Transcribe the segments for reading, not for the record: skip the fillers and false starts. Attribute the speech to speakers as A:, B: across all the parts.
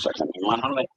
A: Masakan mana lagi?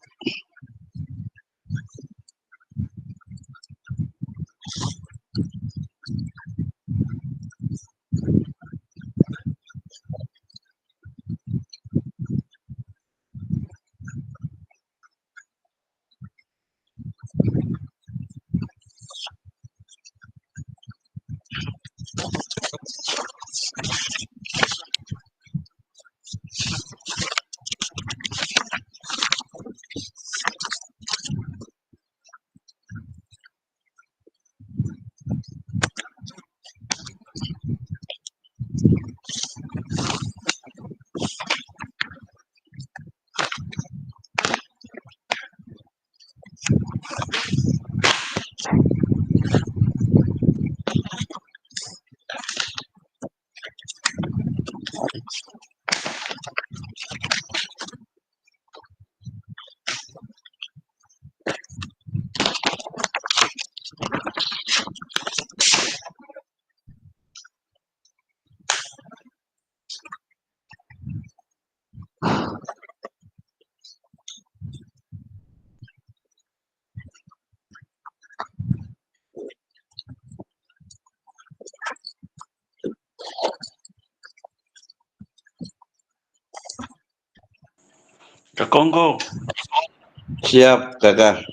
A: Ke Kongo.
B: Siap, Kakak.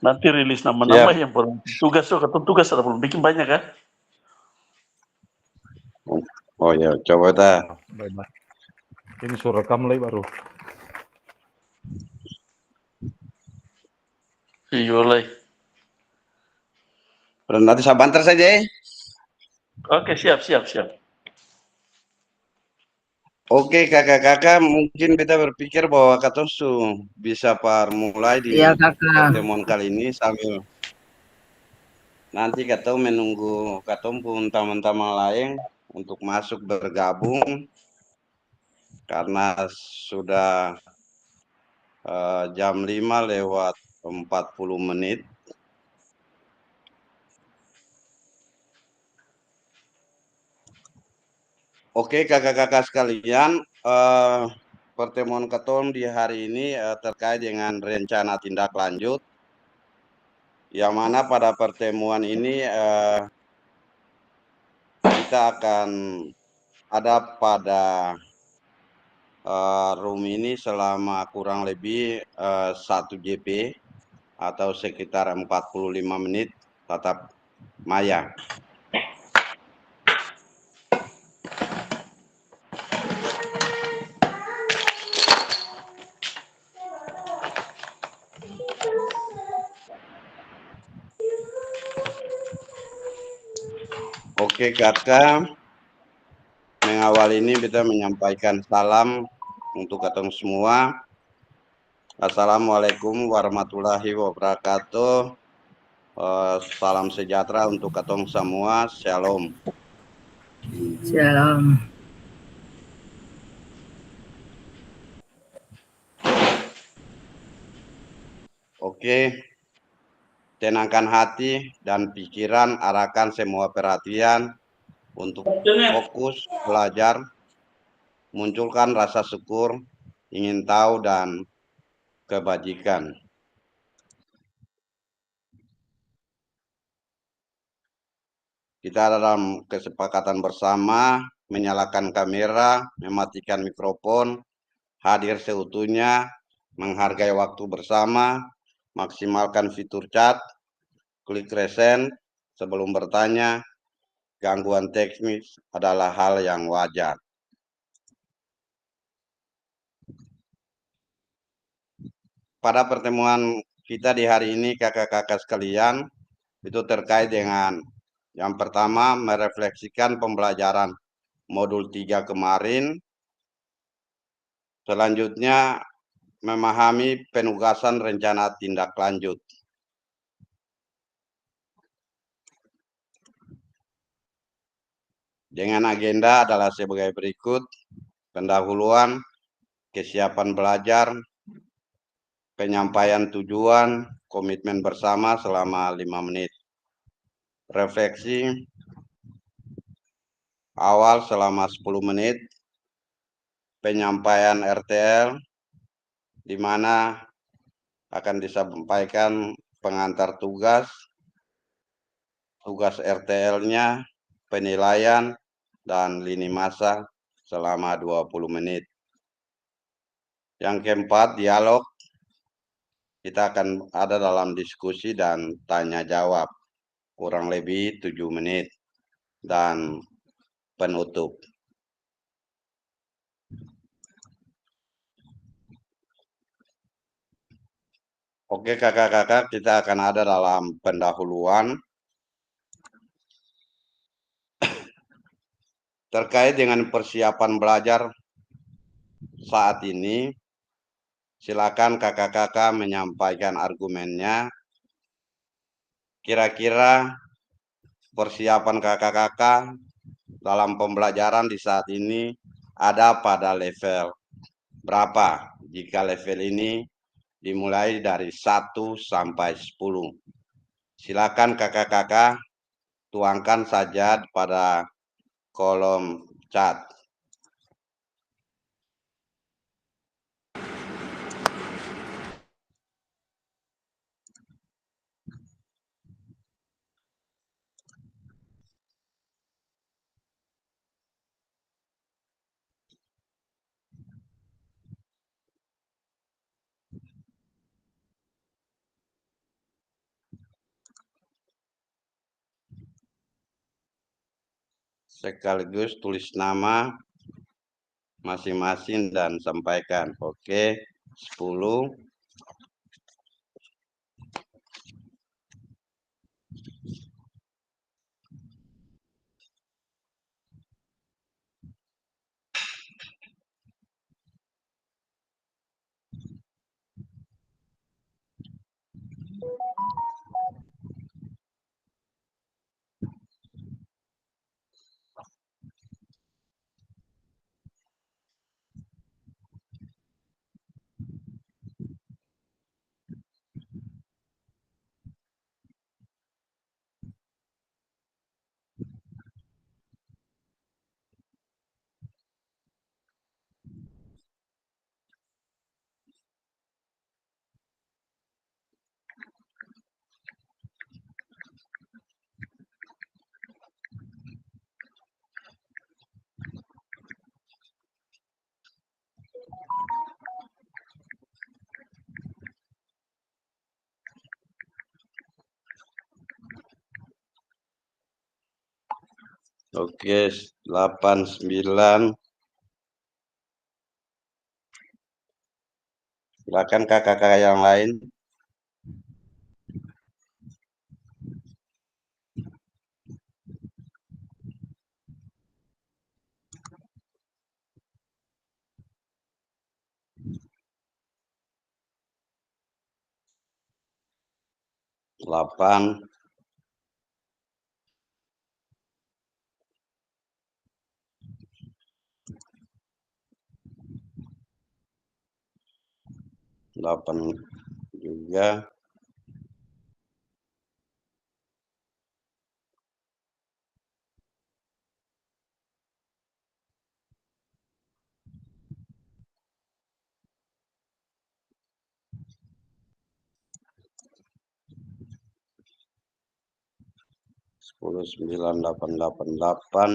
A: Nanti rilis nama-nama yang belum tugas tugas ada belum bikin banyak kan?
B: Oh ya, coba ta.
C: Ini suruh rekam lagi baru.
A: Iya lah.
B: Nanti saya banter saja.
A: Oke, siap.
B: Oke, kakak-kakak, mungkin kita berpikir bahwa katong bisa mulai di pertemuan kali ini sambil nanti katong menunggu katong pun teman-teman lain untuk masuk bergabung karena sudah jam 5:40. Oke, kakak-kakak sekalian, pertemuan katong di hari ini terkait dengan rencana tindak lanjut, yang mana pada pertemuan ini kita akan ada pada room ini selama kurang lebih 1 JP atau sekitar 45 menit tatap maya. Oke, kakak, mengawal ini kita menyampaikan salam untuk katong semua. Assalamualaikum warahmatullahi wabarakatuh. Salam sejahtera untuk katong semua. Shalom.
D: Shalom.
B: Oke, tenangkan hati dan pikiran, arahkan semua perhatian untuk fokus belajar, munculkan rasa syukur, ingin tahu, dan kebajikan. Kita dalam kesepakatan bersama, menyalakan kamera, mematikan mikrofon, hadir seutuhnya, menghargai waktu bersama, maksimalkan fitur chat, klik resend sebelum bertanya. Gangguan teknis adalah hal yang wajar. Pada pertemuan kita di hari ini, kakak-kakak sekalian, itu terkait dengan yang pertama, merefleksikan pembelajaran modul 3 kemarin. Selanjutnya, memahami penugasan rencana tindak lanjut. Dengan agenda adalah sebagai berikut: pendahuluan, kesiapan belajar, penyampaian tujuan, komitmen bersama selama 5 menit. Refleksi awal selama 10 menit, penyampaian RTL, di mana akan disampaikan pengantar tugas, tugas RTL-nya, penilaian, dan lini masa selama 20 menit. Yang keempat, dialog. Kita akan ada dalam diskusi dan tanya jawab, kurang lebih 7 menit. Dan penutup. Oke kakak-kakak, kita akan ada dalam pendahuluan terkait dengan persiapan belajar saat ini. Silakan kakak-kakak menyampaikan argumennya. Kira-kira persiapan kakak-kakak dalam pembelajaran di saat ini ada pada level berapa? Jika level ini dimulai dari 1 sampai 10. Silakan kakak-kakak tuangkan saja pada kolom chat. Sekaligus tulis nama masing-masing dan sampaikan. Oke, 10. Oke, 8, 9. Silakan kakak-kakak yang lain. Delapan, 8 juga. 10, 9, 8, 8, 8.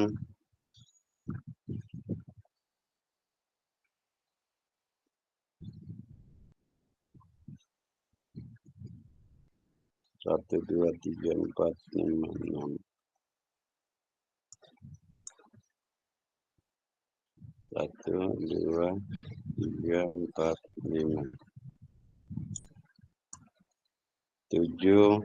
B: 1, 2, 3, 4, 5, 6. 1, 2, 3, 4, 5. 7.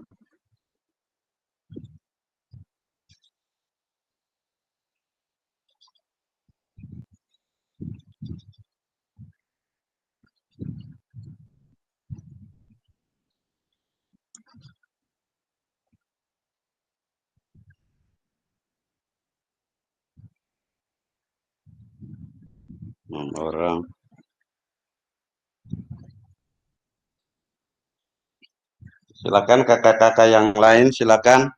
B: Orang. Silakan kakak-kakak yang lain, silakan.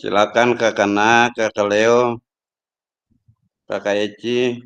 B: Silakan Kakak Na, Kakak Leo, Kakak Eci.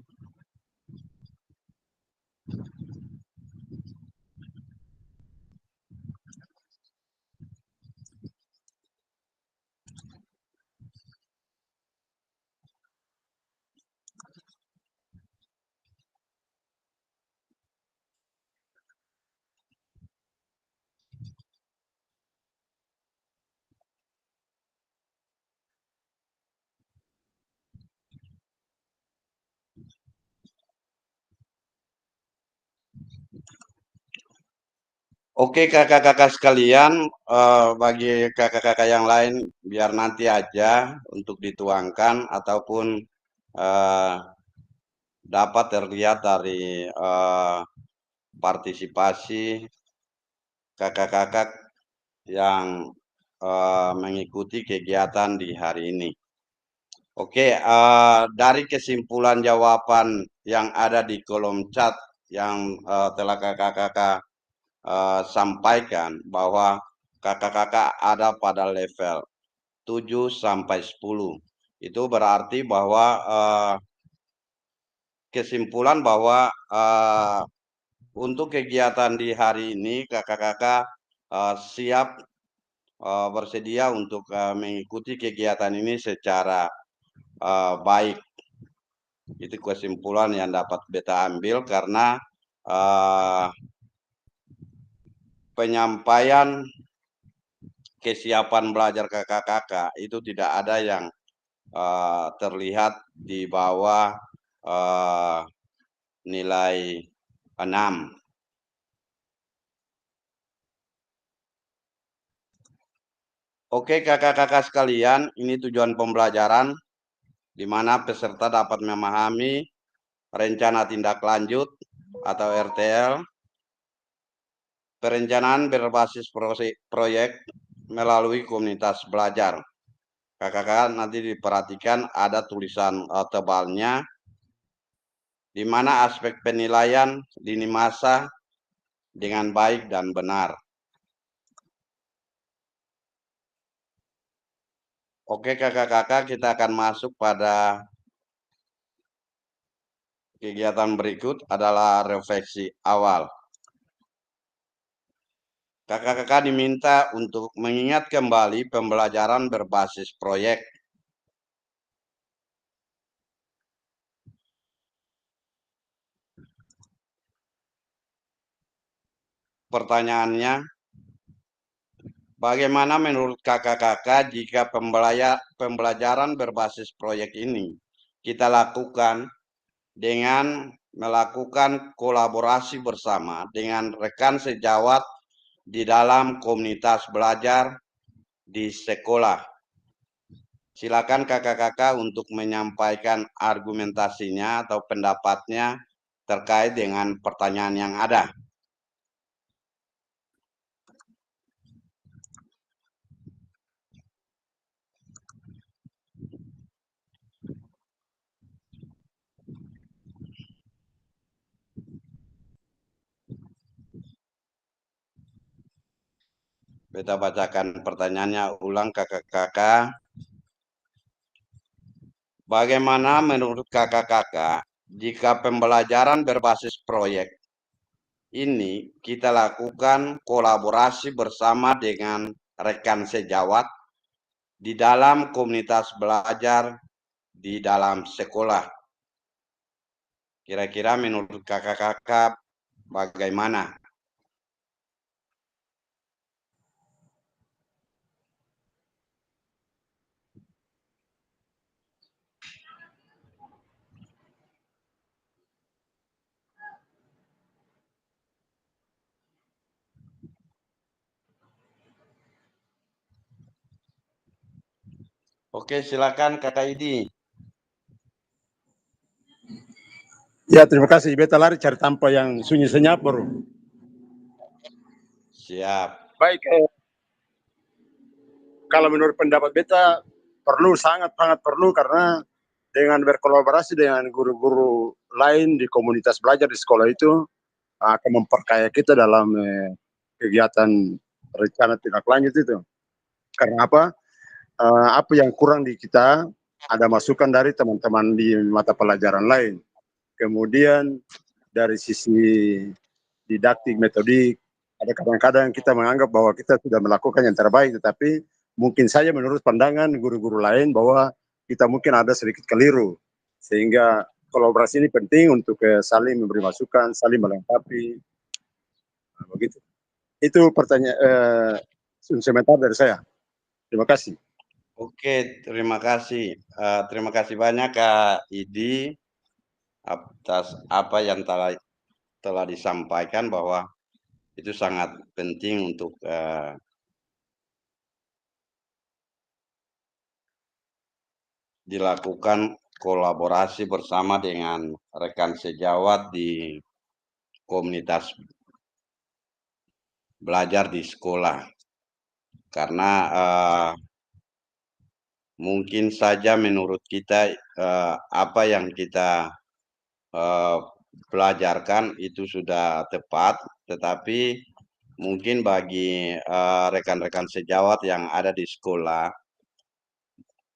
B: Oke kakak-kakak sekalian, bagi kakak-kakak yang lain biar nanti aja untuk dituangkan ataupun dapat terlihat dari partisipasi kakak-kakak yang mengikuti kegiatan di hari ini. Oke, dari kesimpulan jawaban yang ada di kolom chat yang telah kakak-kakak sampaikan bahwa kakak-kakak ada pada level 7 sampai 10. Itu berarti bahwa kesimpulan bahwa untuk kegiatan di hari ini kakak-kakak siap bersedia untuk mengikuti kegiatan ini secara baik. Itu kesimpulan yang dapat beta ambil karena penyampaian kesiapan belajar kakak-kakak itu tidak ada yang terlihat di bawah nilai 6. Oke kakak-kakak sekalian, ini tujuan pembelajaran di mana peserta dapat memahami rencana tindak lanjut atau RTL, perencanaan berbasis proyek melalui komunitas belajar. Kakak-kakak nanti diperhatikan ada tulisan tebalnya, di mana aspek penilaian lini masa dengan baik dan benar. Oke kakak-kakak, kita akan masuk pada kegiatan berikut adalah refleksi awal. Kakak-kakak diminta untuk mengingat kembali pembelajaran berbasis proyek. Pertanyaannya, bagaimana menurut kakak-kakak jika pembelajaran berbasis proyek ini kita lakukan dengan melakukan kolaborasi bersama dengan rekan sejawat di dalam komunitas belajar di sekolah? Silakan kakak-kakak untuk menyampaikan argumentasinya atau pendapatnya terkait dengan pertanyaan yang ada. Beta bacakan pertanyaannya ulang kakak-kakak. Bagaimana menurut kakak-kakak jika pembelajaran berbasis proyek ini kita lakukan kolaborasi bersama dengan rekan sejawat di dalam komunitas belajar di dalam sekolah? Kira-kira menurut kakak-kakak bagaimana? Oke, silakan Kakak Idi.
D: Ya, terima kasih. Beta lari cari tanpa yang sunyi senyap, bro.
B: Siap.
D: Baik, kalau menurut pendapat beta perlu, sangat-sangat perlu, karena dengan berkolaborasi dengan guru-guru lain di komunitas belajar di sekolah itu akan memperkaya kita dalam kegiatan rencana tindak lanjut itu. Karena apa? apa yang kurang di kita, ada masukan dari teman-teman di mata pelajaran lain. Kemudian dari sisi didaktik, metodik, ada kadang-kadang kita menganggap bahwa kita sudah melakukan yang terbaik, tetapi mungkin saja menurut pandangan guru-guru lain bahwa kita mungkin ada sedikit keliru. Sehingga kolaborasi ini penting untuk saling memberi masukan, saling melengkapi. Nah, begitu. Itu pertanyaan sementara dari saya. Terima kasih.
B: Oke, terima kasih. Terima kasih banyak Kak Idi atas apa yang telah disampaikan, bahwa itu sangat penting untuk dilakukan kolaborasi bersama dengan rekan sejawat di komunitas belajar di sekolah. Karena mungkin saja menurut kita apa yang kita pelajarkan itu sudah tepat, tetapi mungkin bagi rekan-rekan sejawat yang ada di sekolah,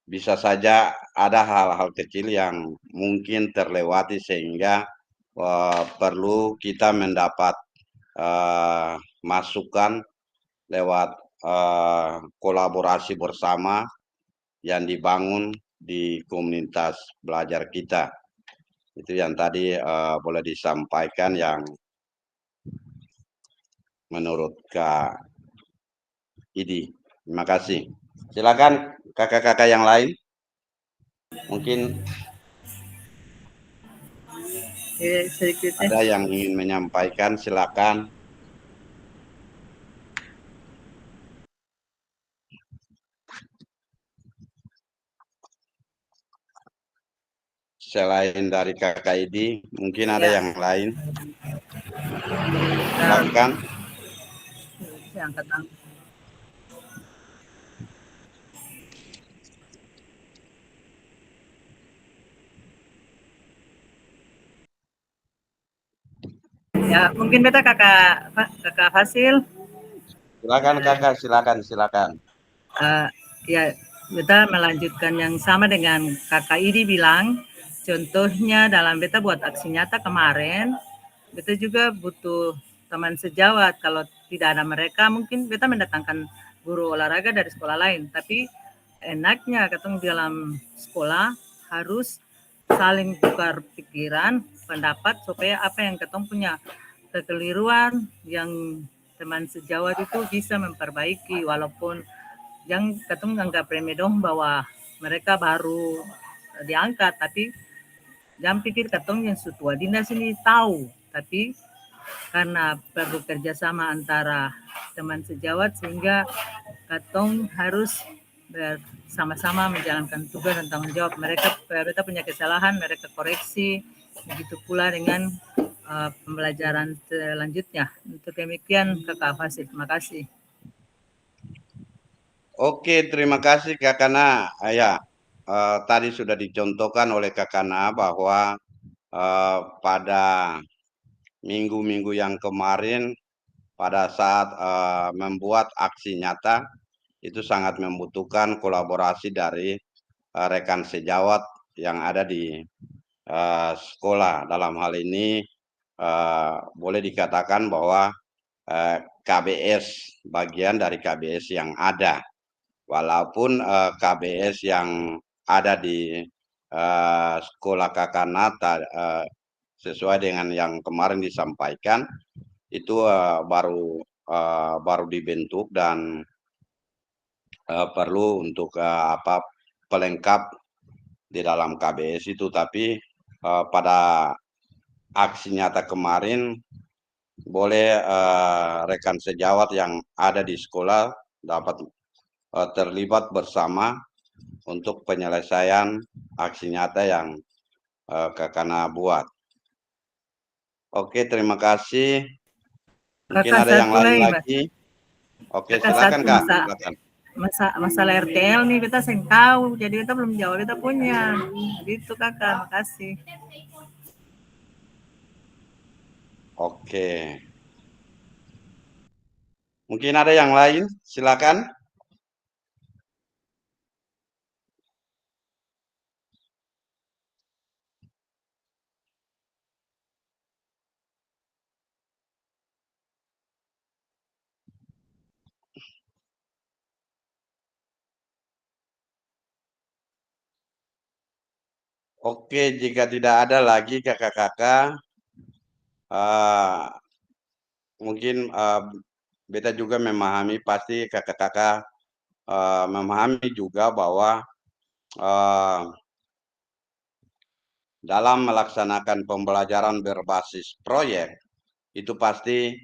B: bisa saja ada hal-hal kecil yang mungkin terlewati, sehingga perlu kita mendapat masukan lewat kolaborasi bersama yang dibangun di komunitas belajar kita. Itu yang tadi boleh disampaikan yang menurut Kak Idi. Terima kasih. Silakan kakak-kakak yang lain. Mungkin ada yang ingin menyampaikan, silakan. Selain dari kakak Idi, mungkin ada yang lain. Silakan.
E: Ya, mungkin beta kakak Fasil.
B: Silakan kakak, silakan.
E: Ya, beta melanjutkan yang sama dengan kakak Idi bilang. Contohnya dalam beta buat aksi nyata kemarin, beta juga butuh teman sejawat. Kalau tidak ada mereka, mungkin beta mendatangkan guru olahraga dari sekolah lain. Tapi enaknya ketemu dalam sekolah harus saling tukar pikiran, pendapat, supaya apa yang ketemu punya kekeliruan yang teman sejawat itu bisa memperbaiki, walaupun yang ketemu anggap remeh dong bahwa mereka baru diangkat, tapi jangan pikir ketemu yang sutua dinas ini tahu, tapi karena perlu kerjasama antara teman sejawat sehingga katong harus bersama-sama menjalankan tugas dan tanggung jawab. Mereka punya kesalahan, mereka koreksi. Begitu pula dengan pembelajaran selanjutnya. Untuk demikian Kakak Fasil, terima kasih.
B: Oke, terima kasih Kak Kana. Ya, tadi sudah dicontohkan oleh Kak Kana bahwa pada minggu-minggu yang kemarin, pada saat membuat aksi nyata, itu sangat membutuhkan kolaborasi dari rekan sejawat yang ada di sekolah. Dalam hal ini boleh dikatakan bahwa KBS, bagian dari KBS yang ada. Walaupun KBS yang ada di sekolah Kakana sesuai dengan yang kemarin disampaikan, itu baru dibentuk dan perlu untuk pelengkap di dalam KBS itu. Tapi pada aksi nyata kemarin, boleh rekan sejawat yang ada di sekolah dapat terlibat bersama untuk penyelesaian aksi nyata yang Kakana buat. Oke, terima kasih. Mungkin
E: Kakak,
B: ada yang lain lagi. Oke, silakan Kak. Silakan.
E: Masalah RTL nih beta seng tahu, jadi beta belum jawab, beta punya. Gitu Kakak, makasih.
B: Oke. Mungkin ada yang lain, silakan. Oke, jika tidak ada lagi kakak-kakak, mungkin beta juga memahami, pasti kakak-kakak memahami juga bahwa dalam melaksanakan pembelajaran berbasis proyek, itu pasti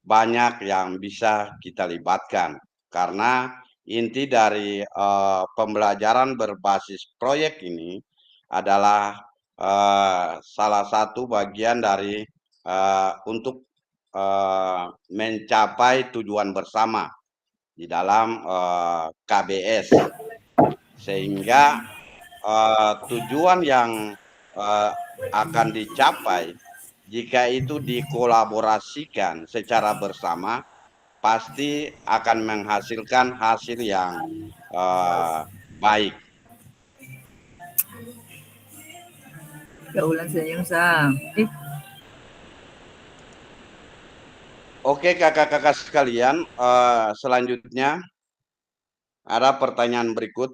B: banyak yang bisa kita libatkan. Karena inti dari pembelajaran berbasis proyek ini adalah salah satu bagian dari untuk mencapai tujuan bersama di dalam KBS, sehingga tujuan yang akan dicapai jika itu dikolaborasikan secara bersama, pasti akan menghasilkan hasil yang baik.
E: Ya ulang senyum sa.
B: Oke kakak-kakak sekalian, selanjutnya ada pertanyaan berikut.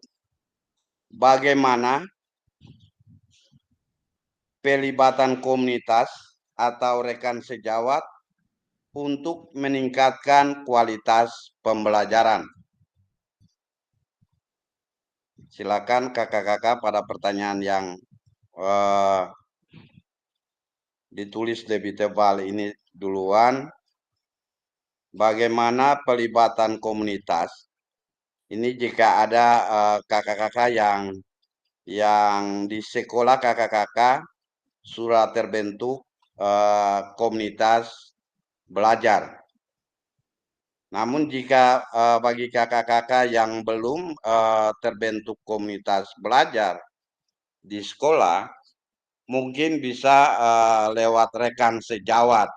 B: Bagaimana pelibatan komunitas atau rekan sejawat untuk meningkatkan kualitas pembelajaran? Silakan kakak-kakak pada pertanyaan yang ditulis lebih tebal ini duluan. Bagaimana pelibatan komunitas? Ini jika ada kakak-kakak yang di sekolah kakak-kakak sudah terbentuk komunitas belajar. Namun jika bagi kakak-kakak yang belum terbentuk komunitas belajar di sekolah, mungkin bisa lewat rekan sejawat.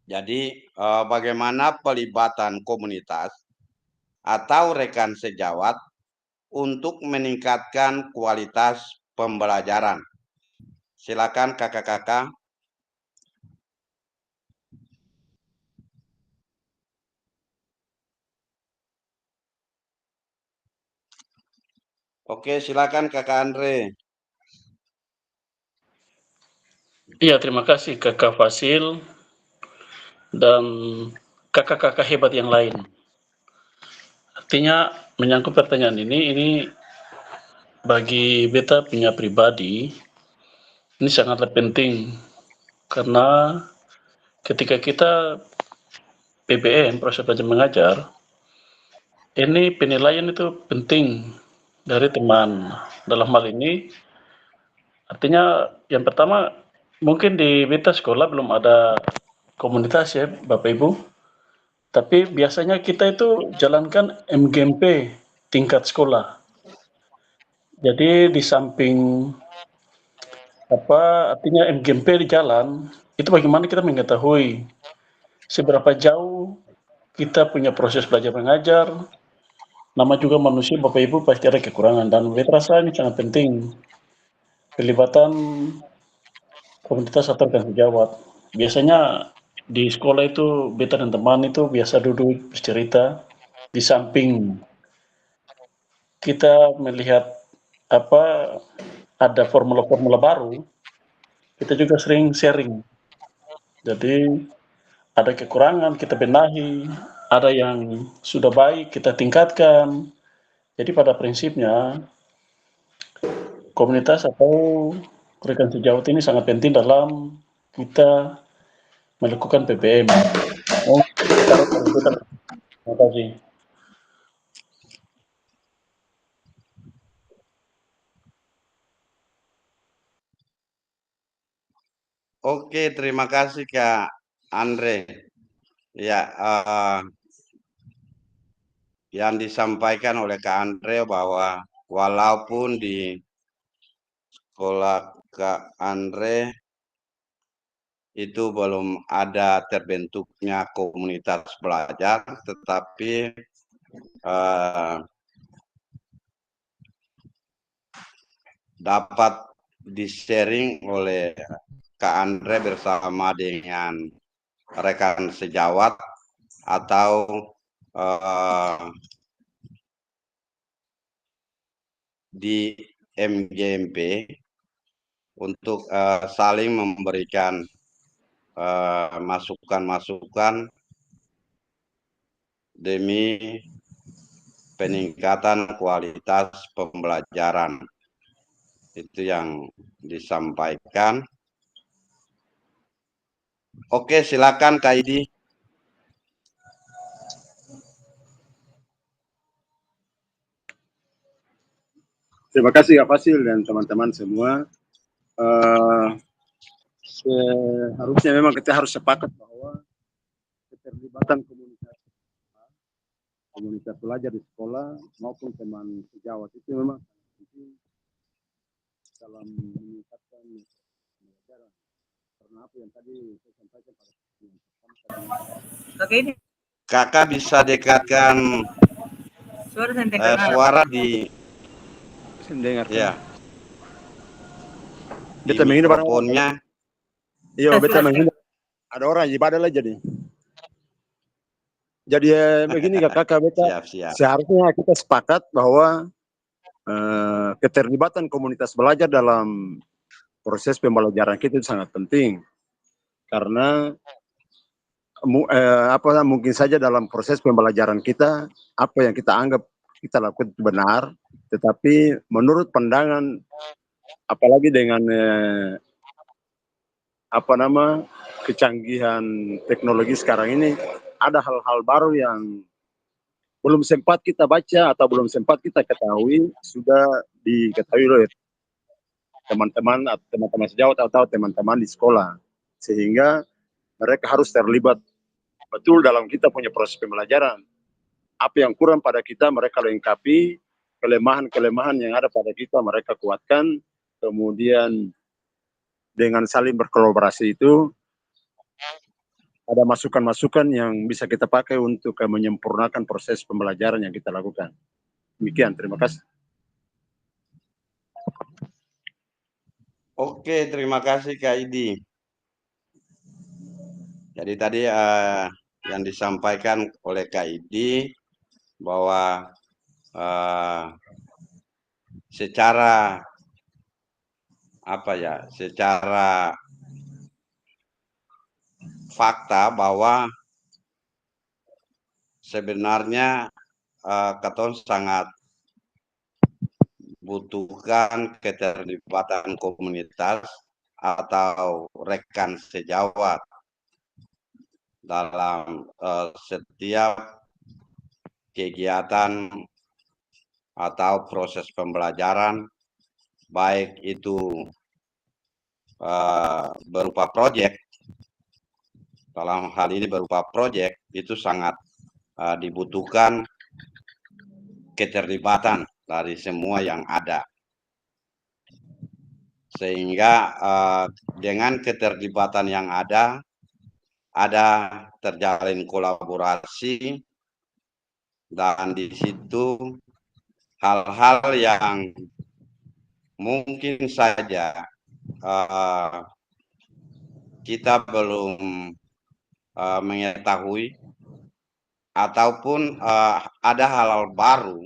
B: Jadi bagaimana pelibatan komunitas atau rekan sejawat untuk meningkatkan kualitas pembelajaran? Silakan kakak-kakak. Oke, silakan kakak Andre.
A: Iya, terima kasih Kakak Fasil dan kakak-kakak hebat yang lain. Artinya menyangkut pertanyaan ini bagi beta punya pribadi ini sangatlah penting, karena ketika kita PBM, proses belajar mengajar, ini penilaian itu penting dari teman. Dalam hal ini artinya yang pertama, mungkin di beta sekolah belum ada komunitas ya Bapak Ibu, tapi biasanya kita itu jalankan MGMP tingkat sekolah. Jadi di samping artinya MGMP di jalan, itu bagaimana kita mengetahui seberapa jauh kita punya proses belajar mengajar. Nama juga manusia Bapak Ibu pasti ada kekurangan, dan beta rasa ini sangat penting pelibatan komunitas atau rekan sejawat. Biasanya di sekolah itu beta dan teman itu biasa duduk bercerita, di samping kita melihat ada formula-formula baru, kita juga sering sharing. Jadi ada kekurangan kita benahi, ada yang sudah baik kita tingkatkan. Jadi pada prinsipnya komunitas atau rekan sejawat ini sangat penting dalam kita melakukan PBM. Terima kasih.
B: Oke, terima kasih Kak Andre. Ya, yang disampaikan oleh Kak Andre bahwa walaupun di sekolah Kak Andre itu belum ada terbentuknya komunitas belajar, tetapi dapat di-sharing oleh Kak Andre bersama dengan rekan sejawat atau di MGMP untuk saling memberikan masukan-masukan demi peningkatan kualitas pembelajaran. Itu yang disampaikan. Oke, silakan Kak Idi.
D: Terima kasih Kak Fasil dan teman-teman semua. Seharusnya memang kita harus sepakat bahwa keterlibatan komunitas belajar di sekolah maupun teman sejawat itu memang penting dalam meningkatkan pembelajaran. Karena apa yang tadi saya sampaikan pada yang pertama
E: Oke, ini
B: Kakak bisa dekatkan
E: suara saya dengar.
B: suara di
D: mendengar.
B: ya di
D: Beta menghina barang.
B: mikrofonnya.
D: Iya, beta menghina. Ada orang ibadah lah jadi. Jadi begini kakak beta.
B: Siap.
D: Seharusnya kita sepakat bahwa keterlibatan komunitas belajar dalam proses pembelajaran kita itu sangat penting karena mungkin saja dalam proses pembelajaran kita apa yang kita anggap kita lakukan itu benar, tetapi menurut pandangan apalagi dengan kecanggihan teknologi sekarang ini ada hal-hal baru yang belum sempat kita baca atau belum sempat kita ketahui sudah diketahui oleh teman-teman sejawat atau teman-teman di sekolah, sehingga mereka harus terlibat betul dalam kita punya proses pembelajaran. Apa yang kurang pada kita mereka lengkapi, kelemahan-kelemahan yang ada pada kita mereka kuatkan, kemudian dengan saling berkolaborasi itu ada masukan-masukan yang bisa kita pakai untuk menyempurnakan proses pembelajaran yang kita lakukan. Demikian, terima kasih.
B: Oke, terima kasih Kak Idi. Jadi tadi yang disampaikan oleh Kak Idi bahwa secara fakta bahwa sebenarnya Keton sangat butuhkan keterlibatan komunitas atau rekan sejawat dalam setiap kegiatan atau proses pembelajaran, baik itu berupa proyek, dalam hal ini berupa proyek, itu sangat dibutuhkan keterlibatan dari semua yang ada. Sehingga dengan keterlibatan yang ada terjalin kolaborasi, dan di situ hal-hal yang mungkin saja kita belum mengetahui ataupun ada hal-hal baru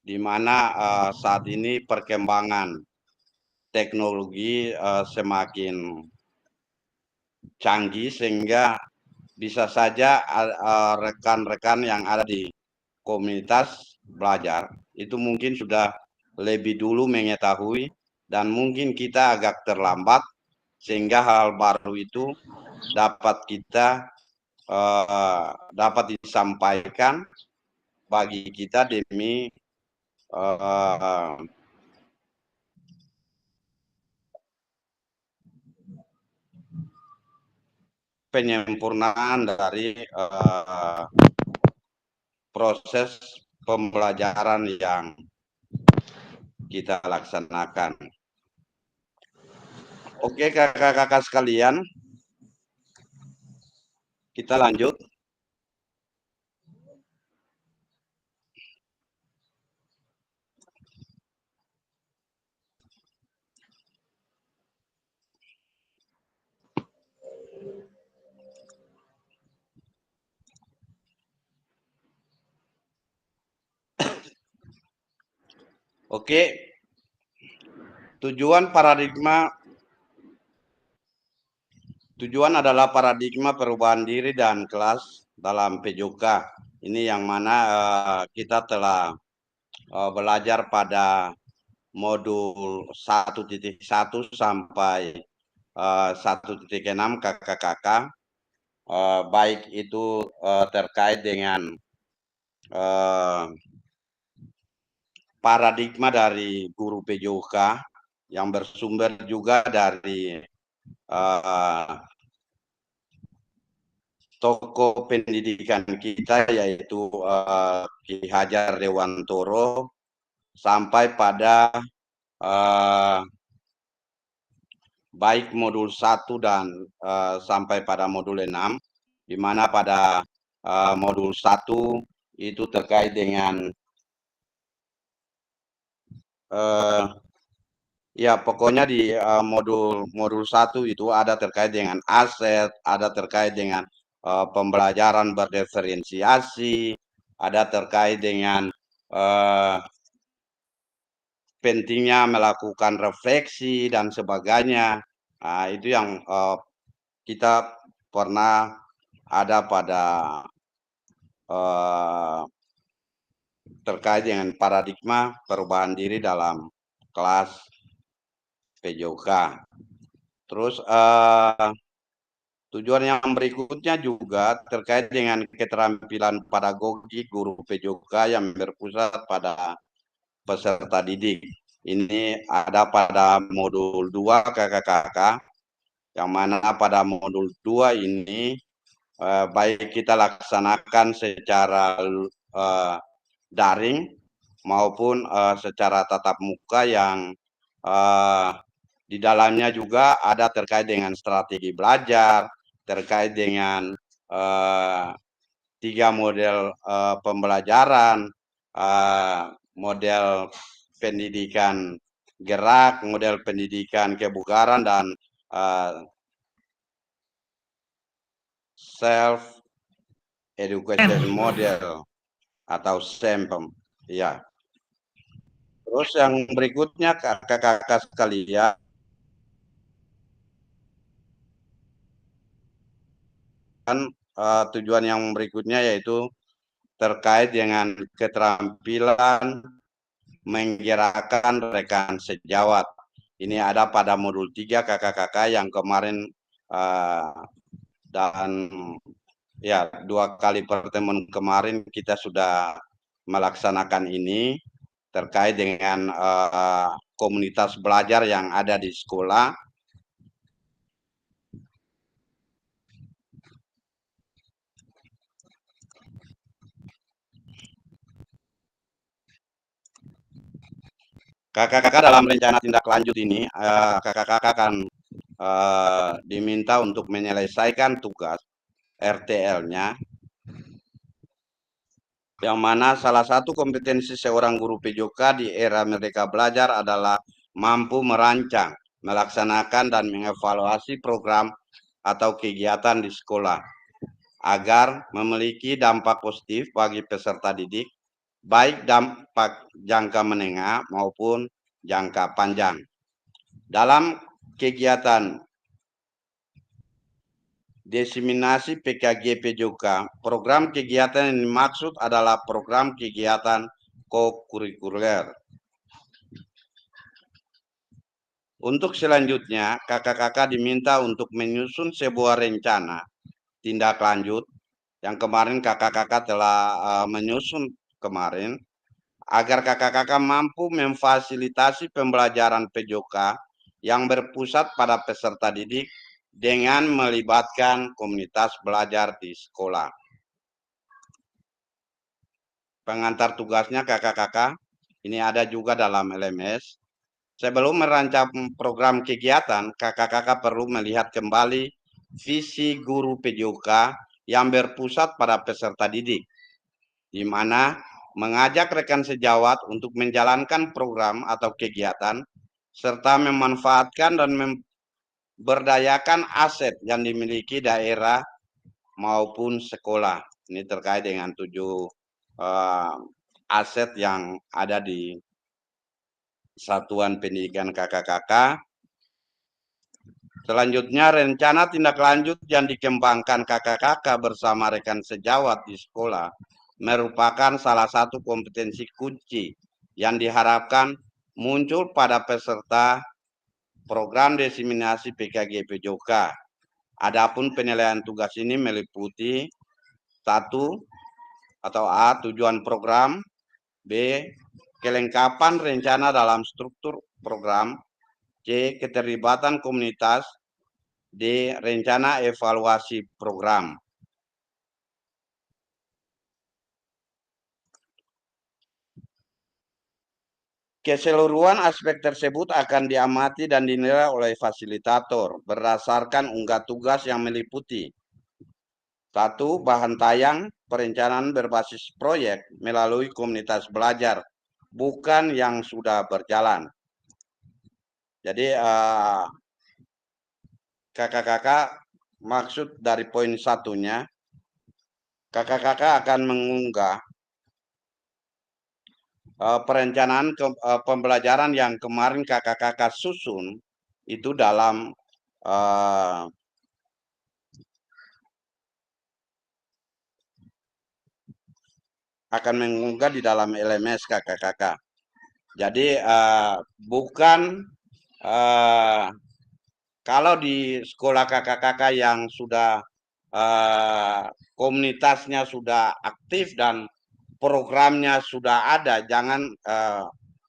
B: di mana saat ini perkembangan teknologi semakin canggih, sehingga bisa saja rekan-rekan yang ada di komunitas belajar itu mungkin sudah lebih dulu mengetahui, dan mungkin kita agak terlambat, sehingga hal baru itu dapat kita dapat disampaikan bagi kita demi penyempurnaan dari proses pembelajaran yang kita laksanakan. Oke kakak-kakak sekalian, kita lanjut. Oke, tujuan adalah paradigma perubahan diri dan kelas dalam PJOK. Ini yang mana kita telah belajar pada modul 1.1 sampai 1.6 KKKK, baik itu terkait dengan paradigma dari guru PJOK yang bersumber juga dari tokoh pendidikan kita, yaitu Ki Hajar Dewantoro, sampai pada baik modul 1 dan sampai pada modul 6, di mana pada modul 1 itu terkait dengan ya pokoknya di modul 1 itu ada terkait dengan aset, ada terkait dengan pembelajaran berdiferensiasi, ada terkait dengan pentingnya melakukan refleksi dan sebagainya. Nah, itu yang kita pernah ada pada terkait dengan paradigma perubahan diri dalam kelas PJOK. Terus tujuan yang berikutnya juga terkait dengan keterampilan pedagogi guru PJOK yang berpusat pada peserta didik. Ini ada pada modul 2 KKKK, yang mana pada modul 2 ini baik kita laksanakan secara daring maupun secara tatap muka, yang di dalamnya juga ada terkait dengan strategi belajar, terkait dengan 3 model pembelajaran, model pendidikan gerak, model pendidikan kebugaran, dan self education model atau SEM. Ya. Terus yang berikutnya kakak-kakak sekalian, tujuan yang berikutnya yaitu terkait dengan keterampilan menggerakkan rekan sejawat. Ini ada pada modul 3 kakak-kakak yang kemarin dan ya 2 kali pertemuan kemarin kita sudah melaksanakan ini terkait dengan komunitas belajar yang ada di sekolah. Kakak-kakak dalam rencana tindak lanjut ini, kakak-kakak akan diminta untuk menyelesaikan tugas RTL-nya, yang mana salah satu kompetensi seorang guru PJOK di era Merdeka Belajar adalah mampu merancang, melaksanakan, dan mengevaluasi program atau kegiatan di sekolah agar memiliki dampak positif bagi peserta didik, baik dampak jangka menengah maupun jangka panjang. Dalam kegiatan diseminasi PKG PJOK, program kegiatan yang dimaksud adalah program kegiatan co-kurikuler. Untuk selanjutnya, kakak-kakak diminta untuk menyusun sebuah rencana tindak lanjut yang kemarin kakak-kakak telah menyusun kemarin, agar kakak-kakak mampu memfasilitasi pembelajaran PJOK yang berpusat pada peserta didik dengan melibatkan komunitas belajar di sekolah. Pengantar tugasnya kakak-kakak ini ada juga dalam LMS. Sebelum merancang program kegiatan, kakak-kakak perlu melihat kembali visi guru PJOK yang berpusat pada peserta didik, di mana mengajak rekan sejawat untuk menjalankan program atau kegiatan, serta memanfaatkan dan memberdayakan aset yang dimiliki daerah maupun sekolah. Ini terkait dengan 7 aset yang ada di satuan pendidikan kakak-kakak. Selanjutnya, rencana tindak lanjut yang dikembangkan kakak-kakak bersama rekan sejawat di sekolah merupakan salah satu kompetensi kunci yang diharapkan muncul pada peserta program diseminasi PKG PJOK. Adapun penilaian tugas ini meliputi 1 atau A, tujuan program, B, kelengkapan rencana dalam struktur program, C, keterlibatan komunitas, D, rencana evaluasi program. Keseluruhan aspek tersebut akan diamati dan dinilai oleh fasilitator berdasarkan unggah tugas yang meliputi 1. Bahan tayang perencanaan berbasis proyek melalui komunitas belajar, bukan yang sudah berjalan. Jadi kakak-kakak maksud dari poin satunya, kakak-kakak akan mengunggah perencanaan pembelajaran yang kemarin kakak-kakak susun itu dalam akan mengunggah di dalam LMS kakak-kakak. Jadi bukan kalau di sekolah kakak-kakak yang sudah komunitasnya sudah aktif dan programnya sudah ada, jangan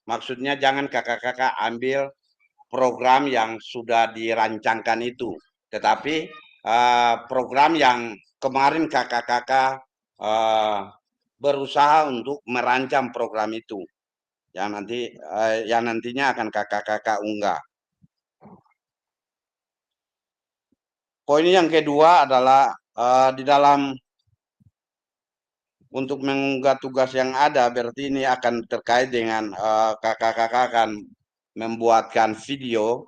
B: maksudnya jangan kakak-kakak ambil program yang sudah dirancangkan itu, tetapi program yang kemarin kakak-kakak berusaha untuk merancang program itu, yang nantinya akan kakak-kakak unggah. Poin yang kedua adalah di dalam untuk mengunggah tugas yang ada, berarti ini akan terkait dengan kakak-kakak akan membuatkan video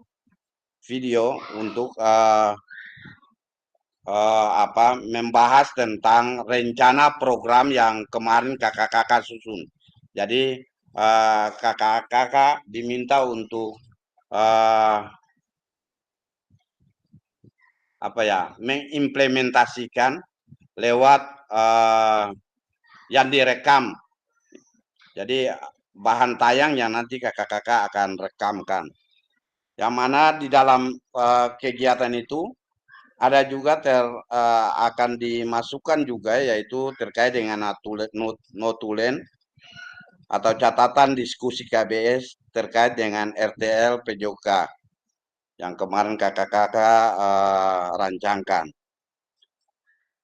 B: untuk membahas tentang rencana program yang kemarin kakak-kakak susun. Jadi kakak-kakak diminta untuk mengimplementasikan lewat yang direkam. Jadi bahan tayang yang nanti kakak-kakak akan rekamkan. Yang mana di dalam kegiatan itu ada juga akan dimasukkan juga yaitu terkait dengan notulen atau catatan diskusi KBS terkait dengan RTL PJOK yang kemarin kakak-kakak rancangkan.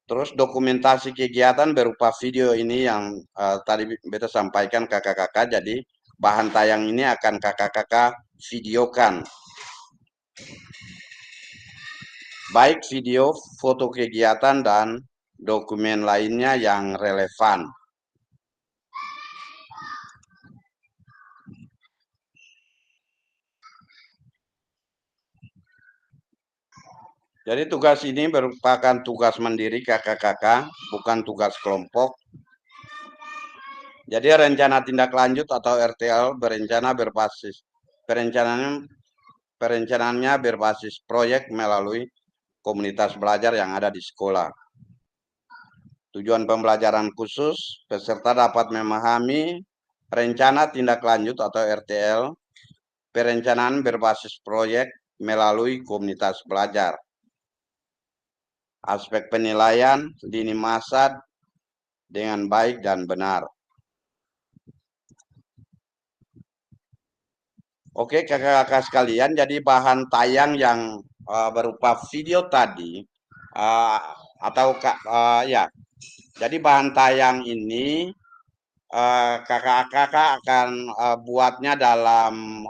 B: Terus dokumentasi kegiatan berupa video ini yang tadi beta sampaikan kakak-kakak, jadi bahan tayang ini akan kakak-kakak videokan. Baik video, foto kegiatan, dan dokumen lainnya yang relevan. Jadi tugas ini merupakan tugas mandiri kakak-kakak, bukan tugas kelompok. Jadi rencana tindak lanjut atau RTL perencanaannya berbasis proyek melalui komunitas belajar yang ada di sekolah. Tujuan pembelajaran khusus, peserta dapat memahami rencana tindak lanjut atau RTL, perencanaan berbasis proyek melalui komunitas belajar. Aspek penilaian lini masa dengan baik dan benar. Oke kakak-kakak sekalian, jadi bahan tayang yang berupa video tadi jadi bahan tayang ini kakak-kakak akan buatnya dalam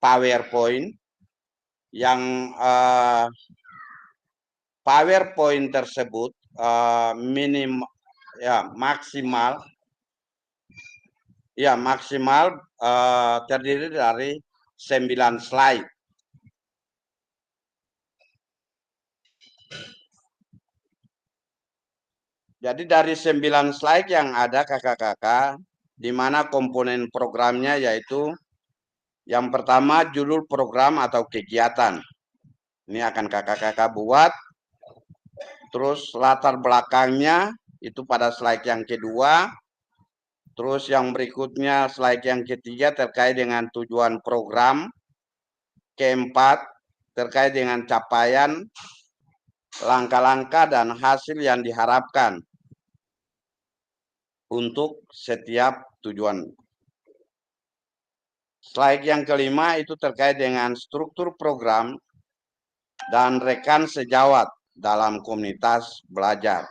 B: PowerPoint yang PowerPoint tersebut maksimal terdiri dari 9 slide. Jadi dari 9 slide yang ada kakak-kakak, di mana komponen programnya yaitu Yang pertama judul program atau kegiatan. Ini akan kakak-kakak buat. Terus latar belakangnya itu pada slide yang kedua. Terus yang berikutnya slide yang ketiga terkait dengan tujuan program. Keempat terkait dengan capaian, langkah-langkah dan hasil yang diharapkan untuk setiap tujuan. Slide yang kelima itu terkait dengan struktur program dan rekan sejawat dalam komunitas belajar.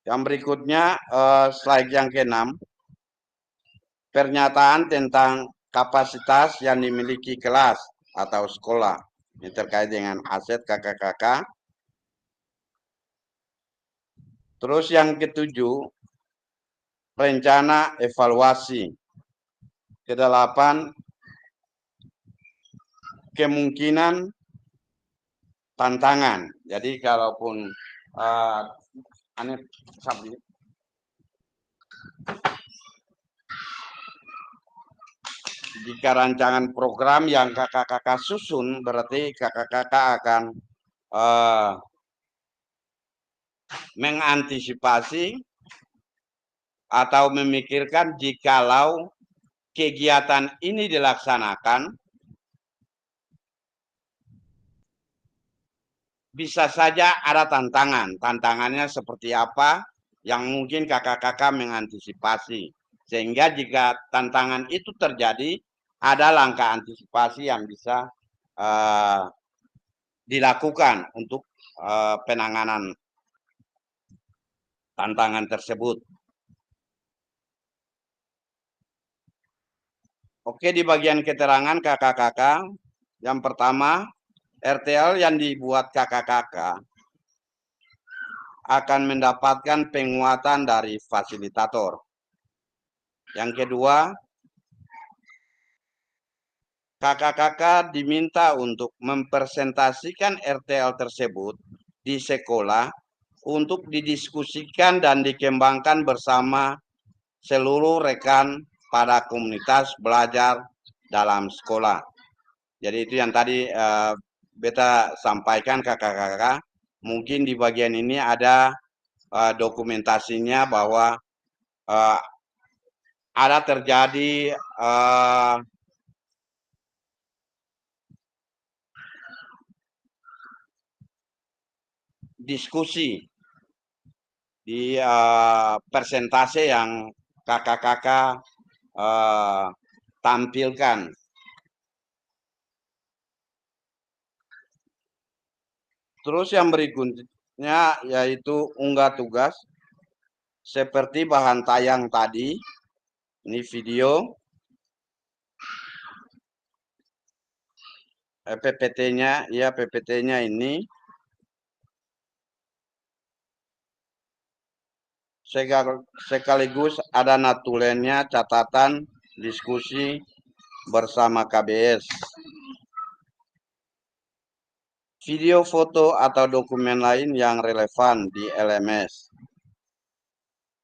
B: Yang berikutnya slide yang keenam, pernyataan tentang kapasitas yang dimiliki kelas atau sekolah. Ini terkait dengan aset kakak-kakak. Terus yang ketujuh, rencana evaluasi. Kedelapan, kemungkinan tantangan. Jadi kalaupun jika rancangan program yang kakak-kakak susun, berarti kakak-kakak akan mengantisipasi atau memikirkan jikalau kegiatan ini dilaksanakan, bisa saja ada tantangan. Tantangannya seperti apa yang mungkin kakak-kakak mengantisipasi. Sehingga jika tantangan itu terjadi, ada langkah antisipasi yang bisa dilakukan untuk penanganan tantangan tersebut. Oke, di bagian keterangan kakak-kakak, yang pertama, RTL yang dibuat kakak-kakak akan mendapatkan penguatan dari fasilitator. Yang kedua, kakak-kakak diminta untuk mempresentasikan RTL tersebut di sekolah untuk didiskusikan dan dikembangkan bersama seluruh rekan pada komunitas belajar dalam sekolah. Jadi itu yang tadi beta sampaikan kakak-kakak. Mungkin di bagian ini ada dokumentasinya bahwa ada terjadi diskusi di persentase yang kakak-kakak tampilkan. Terus yang berikutnya yaitu unggah tugas seperti bahan tayang tadi. Ini video PPT-nya, ya PPT-nya ini sekaligus ada natulennya, catatan, diskusi bersama KBS. Video, foto, atau dokumen lain yang relevan di LMS.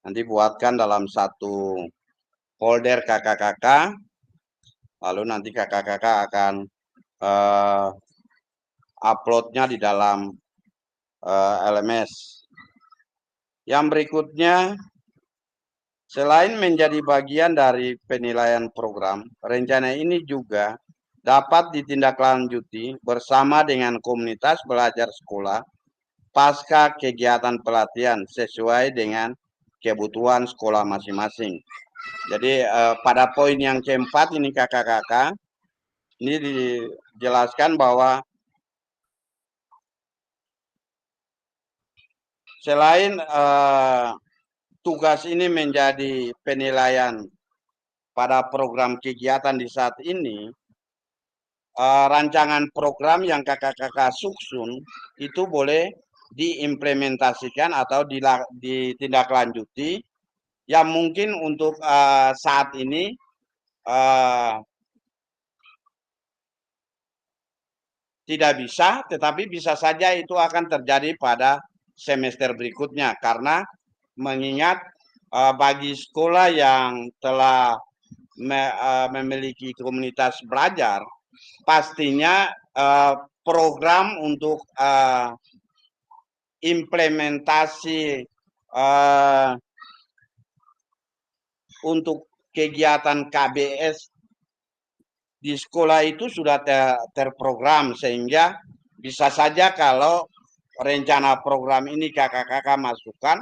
B: Nanti buatkan dalam satu folder kakak-kakak, lalu nanti kakak-kakak akan uploadnya di dalam LMS. Yang berikutnya, selain menjadi bagian dari penilaian program, rencana ini juga dapat ditindaklanjuti bersama dengan komunitas belajar sekolah pasca kegiatan pelatihan sesuai dengan kebutuhan sekolah masing-masing. Jadi pada poin yang keempat ini kakak-kakak, ini dijelaskan bahwa selain tugas ini menjadi penilaian pada program kegiatan di saat ini, rancangan program yang kakak-kakak susun itu boleh diimplementasikan atau ditindaklanjuti yang mungkin untuk saat ini tidak bisa, tetapi bisa saja itu akan terjadi pada semester berikutnya karena mengingat bagi sekolah yang telah memiliki komunitas belajar, pastinya program untuk implementasi untuk kegiatan KBS di sekolah itu sudah terprogram, sehingga bisa saja kalau rencana program ini kakak-kakak masukkan,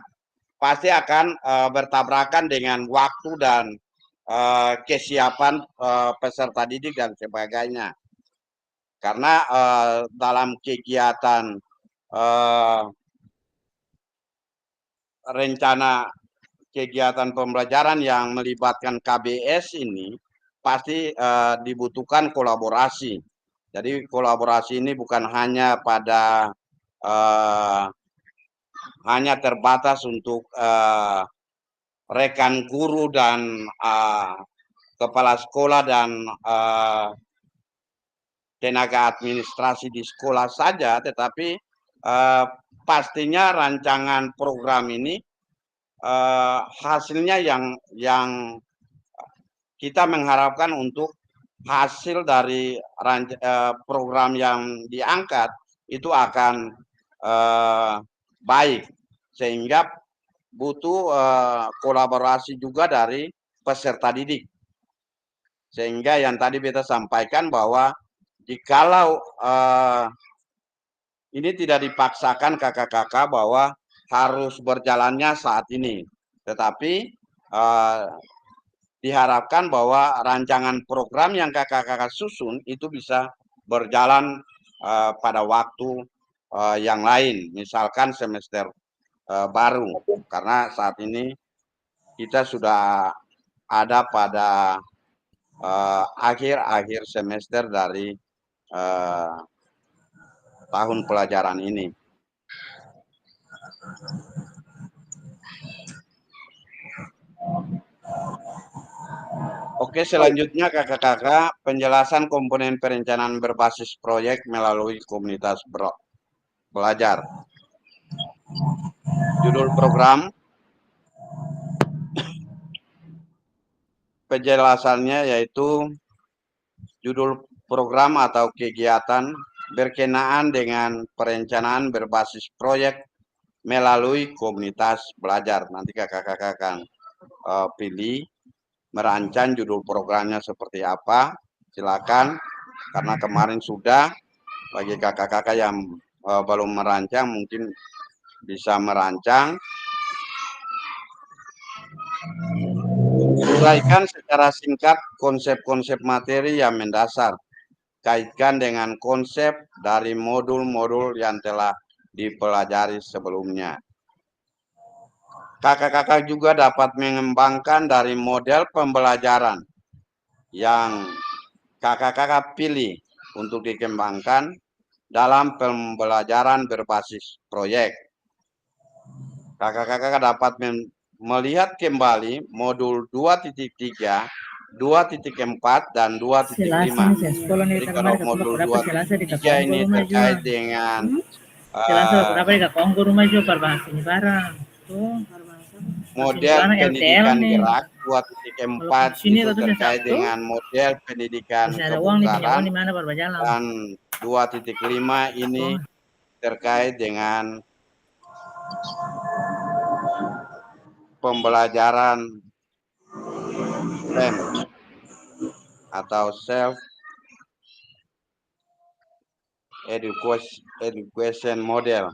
B: pasti akan bertabrakan dengan waktu dan kesiapan peserta didik dan sebagainya. Karena dalam kegiatan rencana kegiatan pembelajaran yang melibatkan KBS ini pasti dibutuhkan kolaborasi. Jadi kolaborasi ini bukan hanya pada hanya terbatas untuk rekan guru dan kepala sekolah dan tenaga administrasi di sekolah saja, tetapi pastinya rancangan program ini hasilnya yang kita mengharapkan untuk hasil dari program yang diangkat itu akan baik, sehingga butuh kolaborasi juga dari peserta didik. Sehingga yang tadi beta sampaikan bahwa jikalau ini tidak dipaksakan kakak-kakak bahwa harus berjalannya saat ini, tetapi diharapkan bahwa rancangan program yang kakak-kakak susun itu bisa berjalan pada waktu yang lain, misalkan semester baru, karena saat ini kita sudah ada pada akhir semester dari tahun pelajaran ini. Oke, selanjutnya kakak-kakak, penjelasan komponen perencanaan berbasis proyek melalui komunitas belajar. Judul program, penjelasannya yaitu judul program atau kegiatan berkenaan dengan perencanaan berbasis proyek melalui komunitas belajar. Nanti kakak-kakak akan pilih merancang judul programnya seperti apa. Silakan, karena kemarin sudah. Bagi kakak-kakak yang belum merancang mungkin bisa merancang. Uraikan secara singkat konsep-konsep materi yang mendasar, kaitkan dengan konsep dari modul-modul yang telah dipelajari sebelumnya. Kakak-kakak juga dapat mengembangkan dari model pembelajaran yang kakak-kakak pilih untuk dikembangkan dalam pembelajaran berbasis proyek. Kakak-kakak dapat melihat kembali modul 2.3, 2.4, dan 2.5. Jadi kalau modul 2.3 ini terkait dengan model pendidikan gerak, 2.4 itu terkait dengan model pendidikan kebugaran, dan 2.5 ini terkait dengan pembelajaran STEM atau self education model.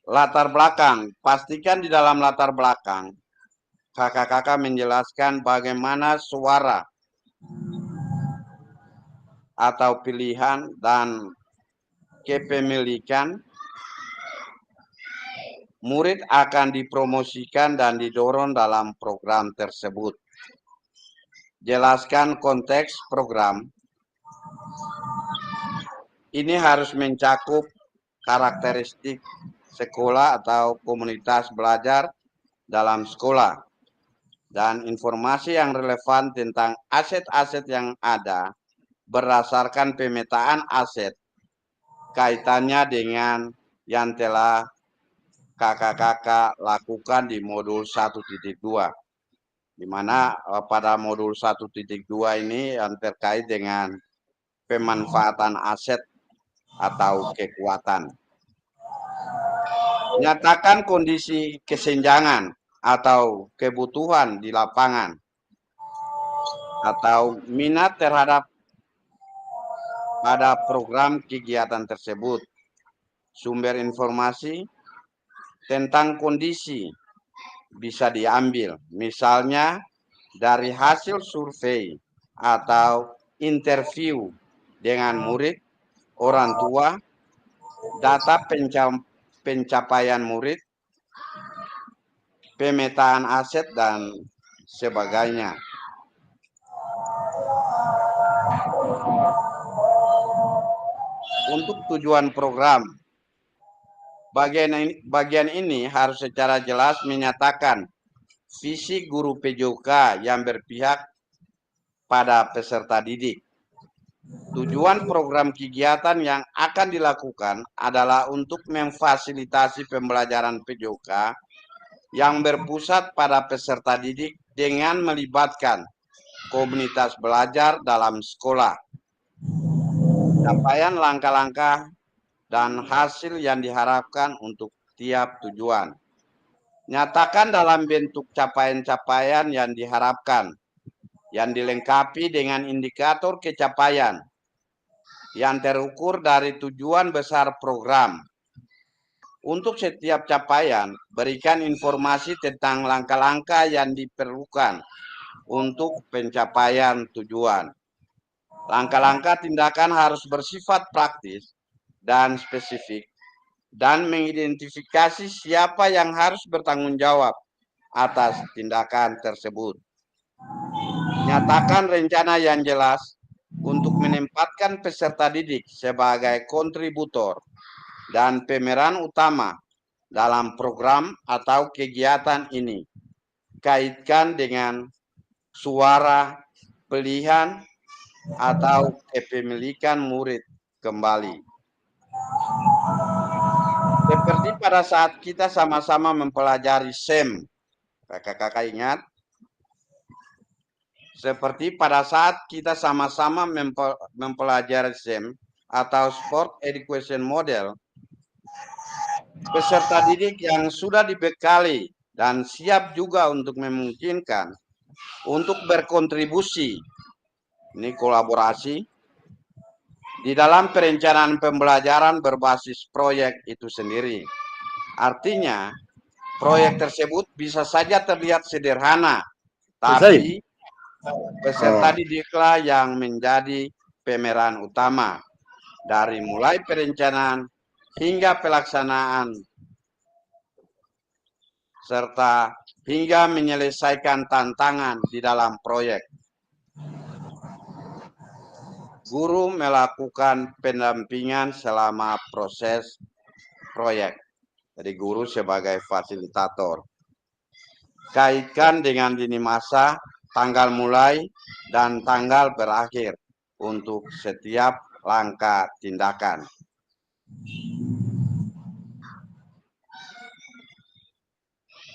B: Latar belakang, pastikan di dalam latar belakang kakak-kakak menjelaskan bagaimana suara atau pilihan dan kepemilikan murid akan dipromosikan dan didorong dalam program tersebut. Jelaskan konteks program. Ini harus mencakup karakteristik sekolah atau komunitas belajar dalam sekolah, dan informasi yang relevan tentang aset-aset yang ada berdasarkan pemetaan aset, kaitannya dengan yang telah kakak-kakak lakukan di modul 1.2, di mana pada modul 1.2 ini yang terkait dengan pemanfaatan aset atau kekuatan. Nyatakan kondisi kesenjangan atau kebutuhan di lapangan atau minat terhadap pada program kegiatan tersebut. Sumber informasi tentang kondisi bisa diambil, misalnya dari hasil survei atau interview dengan murid, orang tua, data pencapaian murid, pemetaan aset, dan sebagainya. Untuk tujuan program, bagian ini harus secara jelas menyatakan visi guru PJOK yang berpihak pada peserta didik. Tujuan program kegiatan yang akan dilakukan adalah untuk memfasilitasi pembelajaran PJOK yang berpusat pada peserta didik dengan melibatkan komunitas belajar dalam sekolah. Capaian langkah-langkah dan hasil yang diharapkan untuk tiap tujuan. Nyatakan dalam bentuk capaian-capaian yang diharapkan, yang dilengkapi dengan indikator capaian yang terukur dari tujuan besar program. Untuk setiap capaian, berikan informasi tentang langkah-langkah yang diperlukan untuk pencapaian tujuan. Langkah-langkah tindakan harus bersifat praktis dan spesifik dan mengidentifikasi siapa yang harus bertanggung jawab atas tindakan tersebut. Nyatakan rencana yang jelas untuk menempatkan peserta didik sebagai kontributor dan pemeran utama dalam program atau kegiatan ini. Kaitkan dengan suara, pilihan, atau kepemilikan murid kembali. Seperti pada saat kita sama-sama mempelajari SEM, kakak-kakak ingat? Seperti pada saat kita sama-sama mempelajari SEM atau Sport Education Model, peserta didik yang sudah dibekali dan siap juga untuk memungkinkan untuk berkontribusi, ini kolaborasi, di dalam perencanaan pembelajaran berbasis proyek itu sendiri. Artinya, proyek tersebut bisa saja terlihat sederhana, tapi peserta didiklah yang menjadi pemeran utama dari mulai perencanaan hingga pelaksanaan serta hingga menyelesaikan tantangan di dalam proyek. Guru melakukan pendampingan selama proses proyek. Jadi guru sebagai fasilitator. Kaitkan dengan lini masa, tanggal mulai, dan tanggal berakhir untuk setiap langkah tindakan.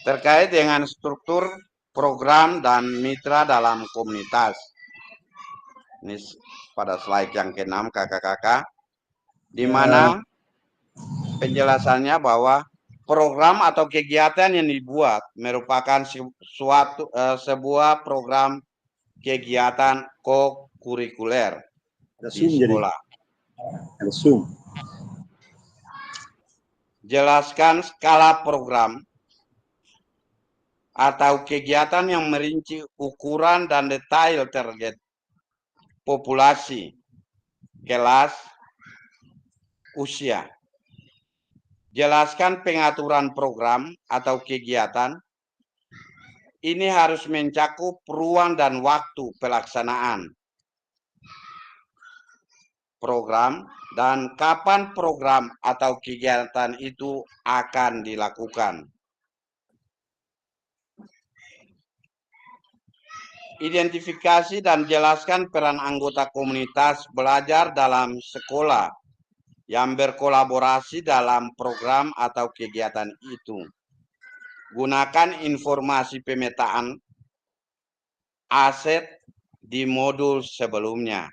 B: Terkait dengan struktur program dan mitra dalam komunitas. Ini pada slide yang ke-6 kakak-kakak, di mana penjelasannya bahwa program atau kegiatan yang dibuat merupakan sebuah program kegiatan co-kurikuler di sekolah. Jelaskan skala program atau kegiatan yang merinci ukuran dan detail target populasi, kelas, usia. Jelaskan pengaturan program atau kegiatan. Ini harus mencakup ruang dan waktu pelaksanaan program dan kapan program atau kegiatan itu akan dilakukan. Identifikasi dan jelaskan peran anggota komunitas belajar dalam sekolah yang berkolaborasi dalam program atau kegiatan itu. Gunakan informasi pemetaan aset di modul sebelumnya.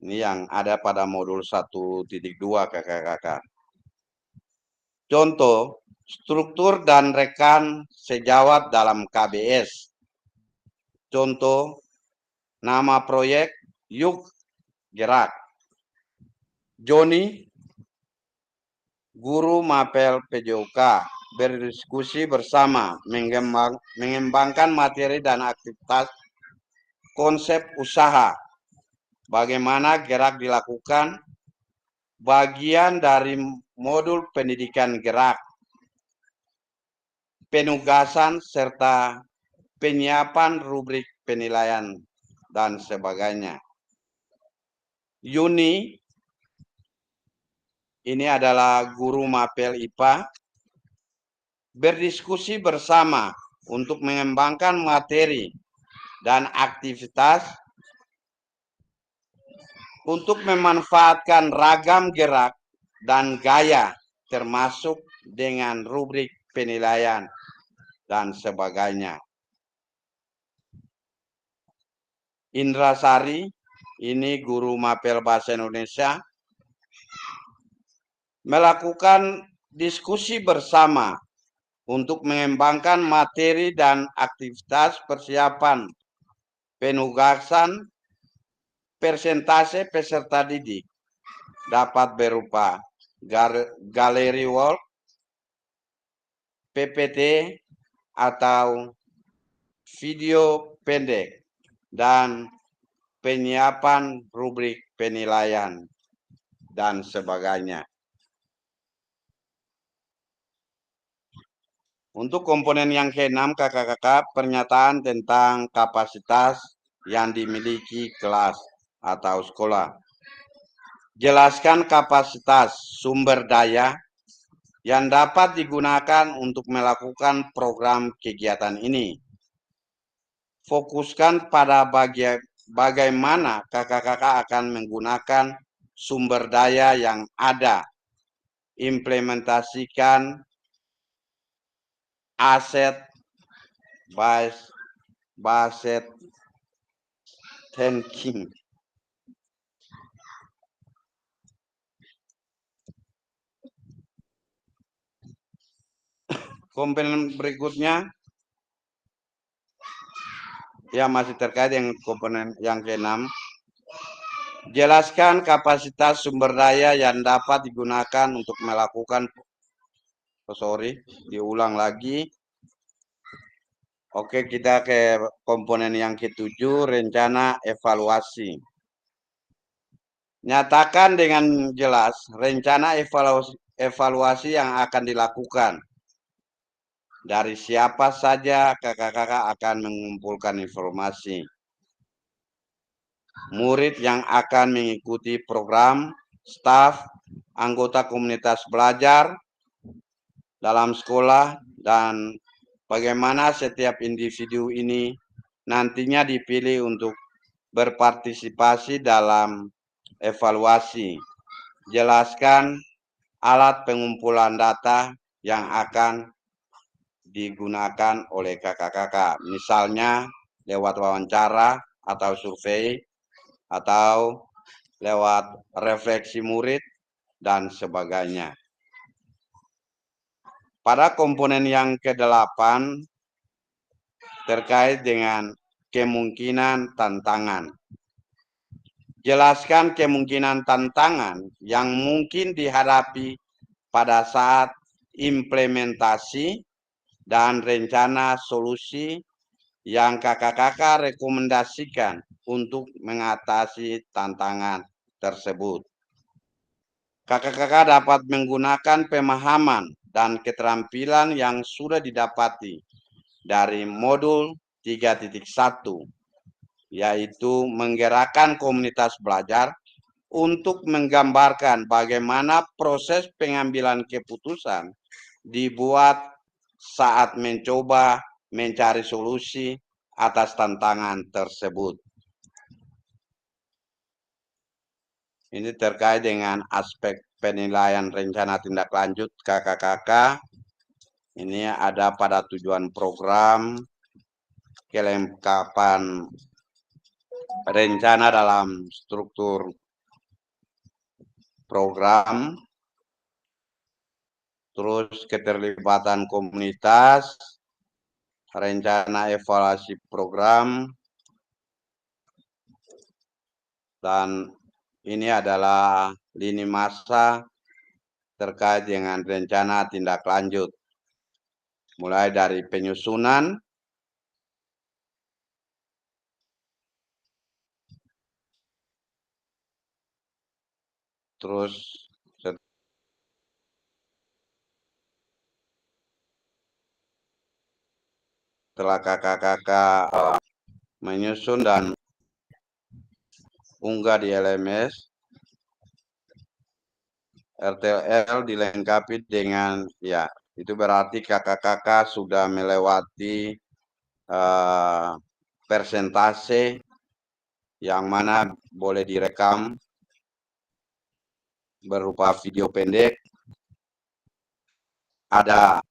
B: Ini yang ada pada modul 1.2 kakak-kakak. Contoh, struktur dan rekan sejawat dalam KBS. Contoh, nama proyek Yuk Gerak. Joni, guru mapel PJOK, berdiskusi bersama mengembangkan materi dan aktivitas konsep usaha. Bagaimana gerak dilakukan? Bagian dari modul pendidikan gerak, penugasan serta penyiapan rubrik penilaian dan sebagainya. Yuni, ini adalah guru mapel IPA, berdiskusi bersama untuk mengembangkan materi dan aktivitas untuk memanfaatkan ragam gerak dan gaya termasuk dengan rubrik penilaian dan sebagainya. Indra Sari, ini guru mapel bahasa Indonesia, melakukan diskusi bersama untuk mengembangkan materi dan aktivitas persiapan penugasan persentase peserta didik dapat berupa galeri work, PPT, atau video pendek, dan penyiapan rubrik penilaian dan sebagainya. Untuk komponen yang ke-6 kakak-kakak, pernyataan tentang kapasitas yang dimiliki kelas atau sekolah. Jelaskan kapasitas sumber daya yang dapat digunakan untuk melakukan program kegiatan ini. Fokuskan pada bagaimana kakak-kakak akan menggunakan sumber daya yang ada. Implementasikan aset based thinking. Komponen berikutnya ya masih terkait dengan komponen yang ke-6. Jelaskan kapasitas sumber daya yang dapat digunakan untuk melakukan diulang lagi. Oke, kita ke komponen yang ke-7, rencana evaluasi. Nyatakan dengan jelas rencana evaluasi yang akan dilakukan. Dari siapa saja kakak-kakak akan mengumpulkan informasi. Murid yang akan mengikuti program, staf, anggota komunitas belajar dalam sekolah, dan bagaimana setiap individu ini nantinya dipilih untuk berpartisipasi dalam evaluasi. Jelaskan alat pengumpulan data yang akan digunakan oleh kakak-kakak, misalnya lewat wawancara atau survei, atau lewat refleksi murid, dan sebagainya. Pada komponen yang ke-8, terkait dengan kemungkinan tantangan. Jelaskan kemungkinan tantangan yang mungkin dihadapi pada saat implementasi dan rencana solusi yang kakak-kakak rekomendasikan untuk mengatasi tantangan tersebut. Kakak-kakak dapat menggunakan pemahaman dan keterampilan yang sudah didapati dari modul 3.1, yaitu menggerakkan komunitas belajar untuk menggambarkan bagaimana proses pengambilan keputusan dibuat saat mencoba mencari solusi atas tantangan tersebut. Ini terkait dengan aspek penilaian rencana tindak lanjut KKKK. Ini ada pada tujuan program, kelengkapan rencana dalam struktur program, terus keterlibatan komunitas, rencana evaluasi program, dan ini adalah lini masa terkait dengan rencana tindak lanjut. Mulai dari penyusunan, terus setelah KKKK menyusun dan unggah di LMS, RTL dilengkapi dengan, ya, itu berarti KKKK sudah melewati persentase yang mana boleh direkam berupa video pendek, ada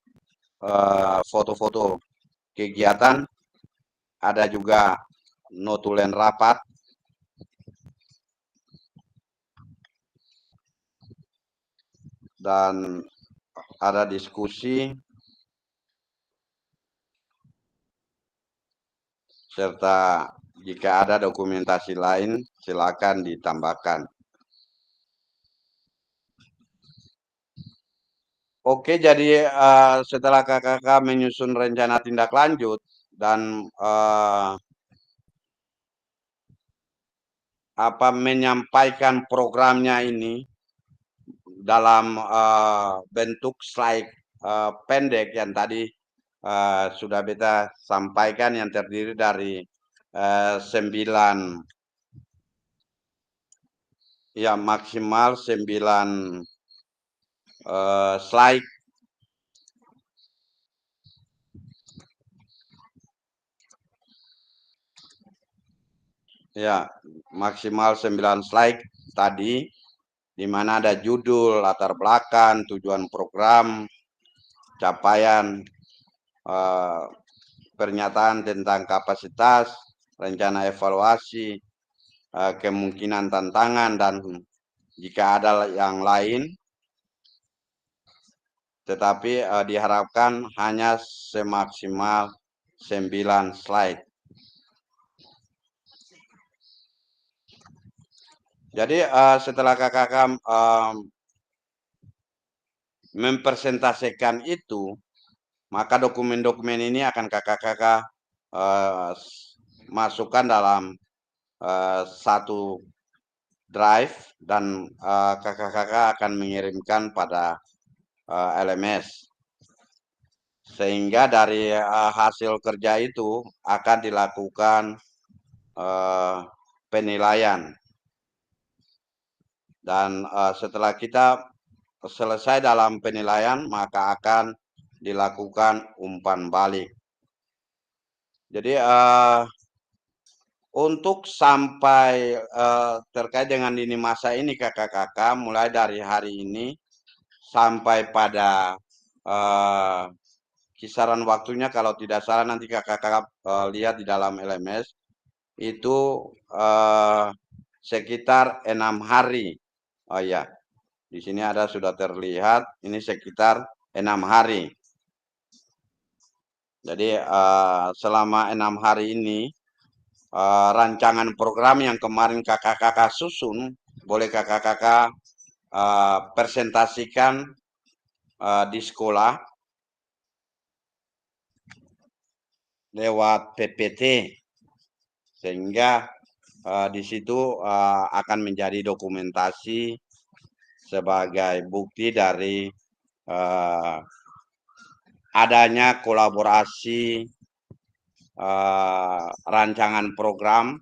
B: foto-foto kegiatan, ada juga notulen rapat, dan ada diskusi, serta jika ada dokumentasi lain silakan ditambahkan. Oke, jadi setelah KKK menyusun rencana tindak lanjut dan menyampaikan programnya ini dalam bentuk slide pendek yang tadi sudah beta sampaikan, yang terdiri dari 9, ya maksimal 9 slide. Ya, maksimal 9 slide tadi, di mana ada judul, latar belakang, tujuan program, capaian, pernyataan tentang kapasitas, rencana evaluasi, kemungkinan tantangan, dan jika ada yang lain. Tetapi diharapkan hanya semaksimal 9 slide. Jadi setelah KKK mempresentasikan itu, maka dokumen-dokumen ini akan KKK masukkan dalam satu drive, dan KKK akan mengirimkan pada LMS. Sehingga dari hasil kerja itu akan dilakukan penilaian. Dan setelah kita selesai dalam penilaian, maka akan dilakukan umpan balik. Jadi untuk sampai terkait dengan lini masa ini KKKK, mulai dari hari ini sampai pada kisaran waktunya, kalau tidak salah nanti KKKK lihat di dalam LMS, itu sekitar 6 hari. Oh ya, di sini ada sudah terlihat, ini sekitar 6 hari. Jadi selama 6 hari ini, rancangan program yang kemarin KKKK susun, boleh KKKK presentasikan di sekolah lewat PPT, sehingga di situ akan menjadi dokumentasi sebagai bukti dari adanya kolaborasi rancangan program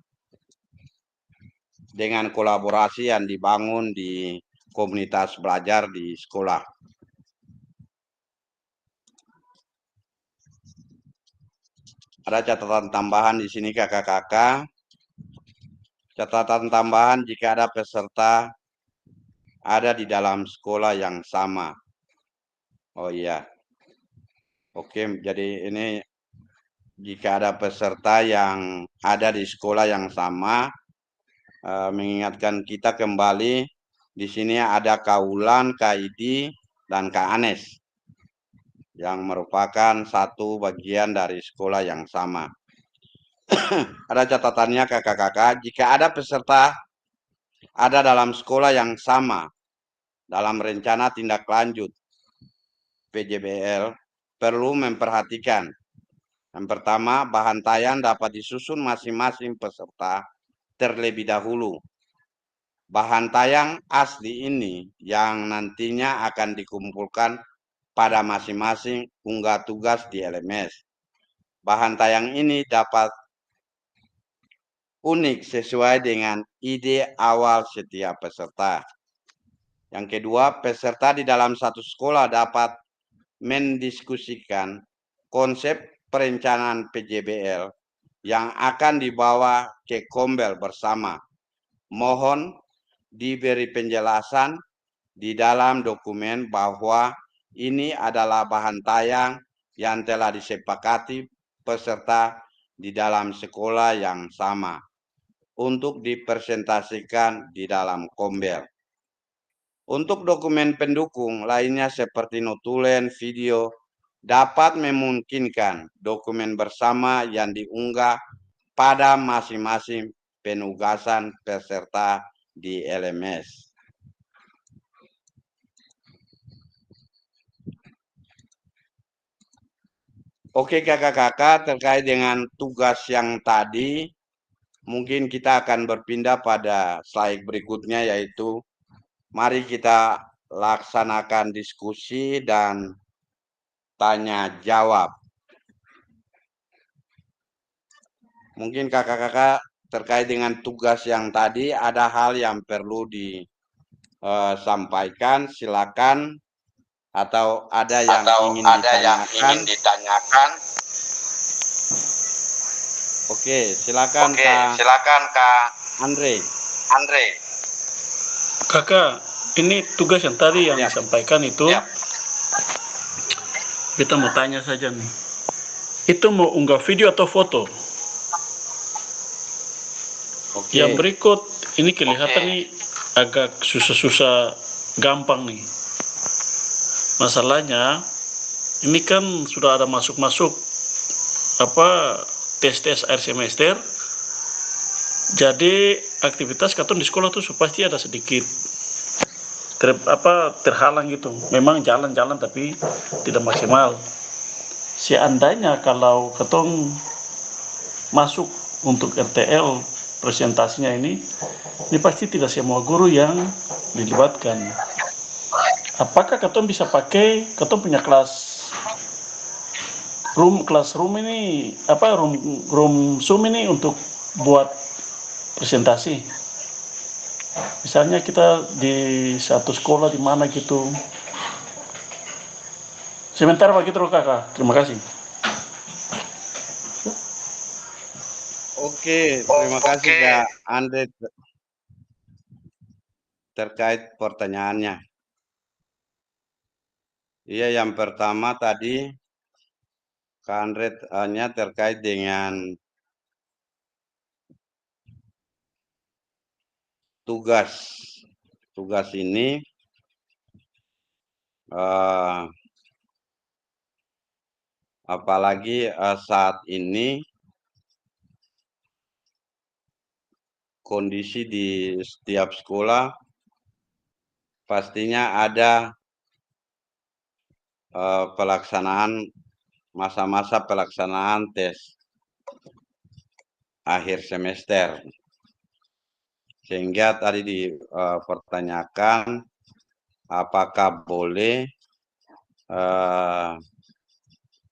B: dengan kolaborasi yang dibangun di komunitas belajar di sekolah. Ada catatan tambahan di sini KKKK. Catatan tambahan, jika ada peserta ada di dalam sekolah yang sama. Oh iya. Oke, jadi ini jika ada peserta yang ada di sekolah yang sama, mengingatkan kita kembali, di sini ada Kak Ulan, Kak Idi, dan Kak Anes, yang merupakan satu bagian dari sekolah yang sama. Ada catatannya kakak-kakak, jika ada peserta ada dalam sekolah yang sama, dalam rencana tindak lanjut PJBL, perlu memperhatikan. Yang pertama, bahan tayang dapat disusun masing-masing peserta terlebih dahulu. Bahan tayang asli ini yang nantinya akan dikumpulkan pada masing-masing unggah tugas di LMS. Bahan tayang ini dapat unik sesuai dengan ide awal setiap peserta. Yang kedua, peserta di dalam satu sekolah dapat mendiskusikan konsep perencanaan PJBL yang akan dibawa ke Kombel bersama. Mohon diberi penjelasan di dalam dokumen bahwa ini adalah bahan tayang yang telah disepakati peserta di dalam sekolah yang sama untuk dipresentasikan di dalam Kombel. Untuk dokumen pendukung lainnya seperti notulen, video, dapat memungkinkan dokumen bersama yang diunggah pada masing-masing penugasan peserta di LMS. Oke kakak-kakak, terkait dengan tugas yang tadi, mungkin kita akan berpindah pada slide berikutnya, yaitu mari kita laksanakan diskusi dan tanya jawab. Mungkin kakak-kakak terkait dengan tugas yang tadi ada hal yang perlu disampaikan, silakan, atau ada yang ingin ditanyakan. Oke, silakan Kak Andre.
A: Kakak, ini tugas yang tadi yang disampaikan itu, kita mau tanya saja nih. Itu mau unggah video atau foto?
B: Oke.
A: Yang berikut, ini kelihatan nih agak susah-susah gampang nih. Masalahnya, ini kan sudah ada masuk-masuk tes-tes akhir semester. Jadi aktivitas katun di sekolah tuh pasti ada sedikit terhalang gitu. Memang jalan-jalan tapi tidak maksimal. Seandainya kalau katong masuk untuk RTL presentasinya ini pasti tidak semua guru yang dilibatkan. Apakah katong bisa pakai katong punya classroom ini room Zoom ini untuk buat presentasi? Misalnya kita di satu sekolah di mana gitu. Sebentar begitu kakak. Terima kasih.
B: Oke, terima kasih Kak Andre terkait pertanyaannya. Iya, yang pertama tadi Kak Andre hanya terkait dengan tugas. Tugas ini apalagi saat ini kondisi di setiap sekolah pastinya ada pelaksanaan masa-masa pelaksanaan tes akhir semester, sehingga tadi dipertanyakan apakah boleh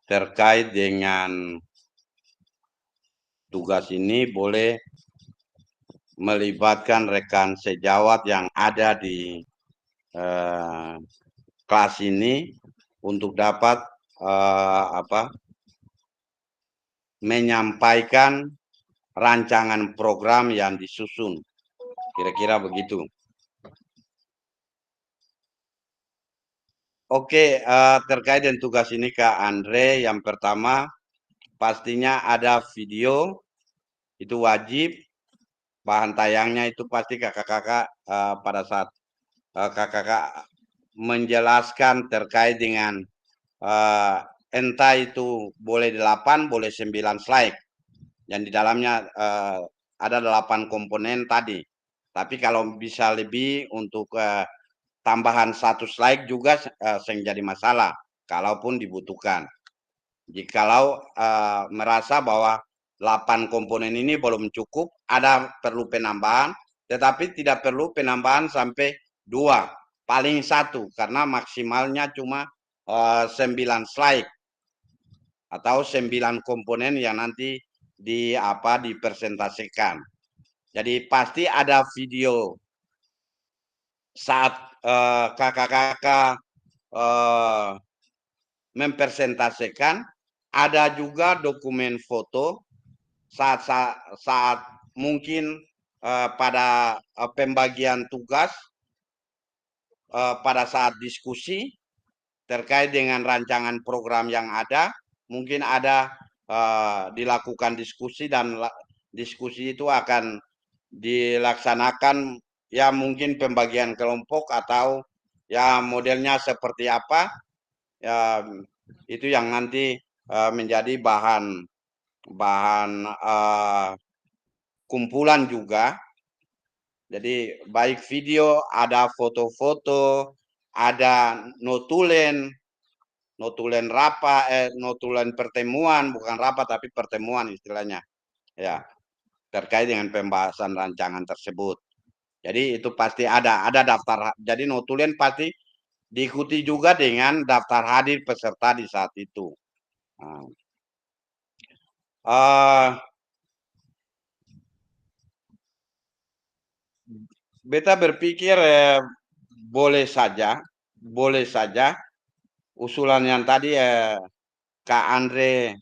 B: terkait dengan tugas ini boleh melibatkan rekan sejawat yang ada di kelas ini untuk dapat menyampaikan rancangan program yang disusun. Kira-kira begitu. Oke, terkait dengan tugas ini Kak Andre, yang pertama pastinya ada video, itu wajib. Bahan tayangnya itu pasti kakak-kakak pada saat kakak-kakak menjelaskan terkait dengan entah itu boleh 8, boleh 9 slide. Yang di dalamnya ada 8 komponen tadi. Tapi kalau bisa lebih untuk tambahan 1 slide juga sering jadi masalah, kalaupun dibutuhkan. Jikalau merasa bahwa 8 komponen ini belum cukup, ada perlu penambahan, tetapi tidak perlu penambahan sampai 2, paling 1, karena maksimalnya cuma 9 slide atau 9 komponen yang nanti dipresentasikan. Jadi pasti ada video saat kakak-kakak mempresentasikan, ada juga dokumen foto saat mungkin pada pembagian tugas, pada saat diskusi terkait dengan rancangan program yang ada, mungkin ada dilakukan diskusi dan diskusi itu akan dilaksanakan ya mungkin pembagian kelompok atau ya modelnya seperti apa, ya itu yang nanti menjadi bahan kumpulan juga. Jadi baik video, ada foto-foto, ada notulen pertemuan, bukan rapat tapi pertemuan istilahnya, ya terkait dengan pembahasan rancangan tersebut. Jadi itu pasti ada daftar. Jadi notulen pasti diikuti juga dengan daftar hadir peserta di saat itu. Beta berpikir boleh saja usulan yang tadi Kak Andre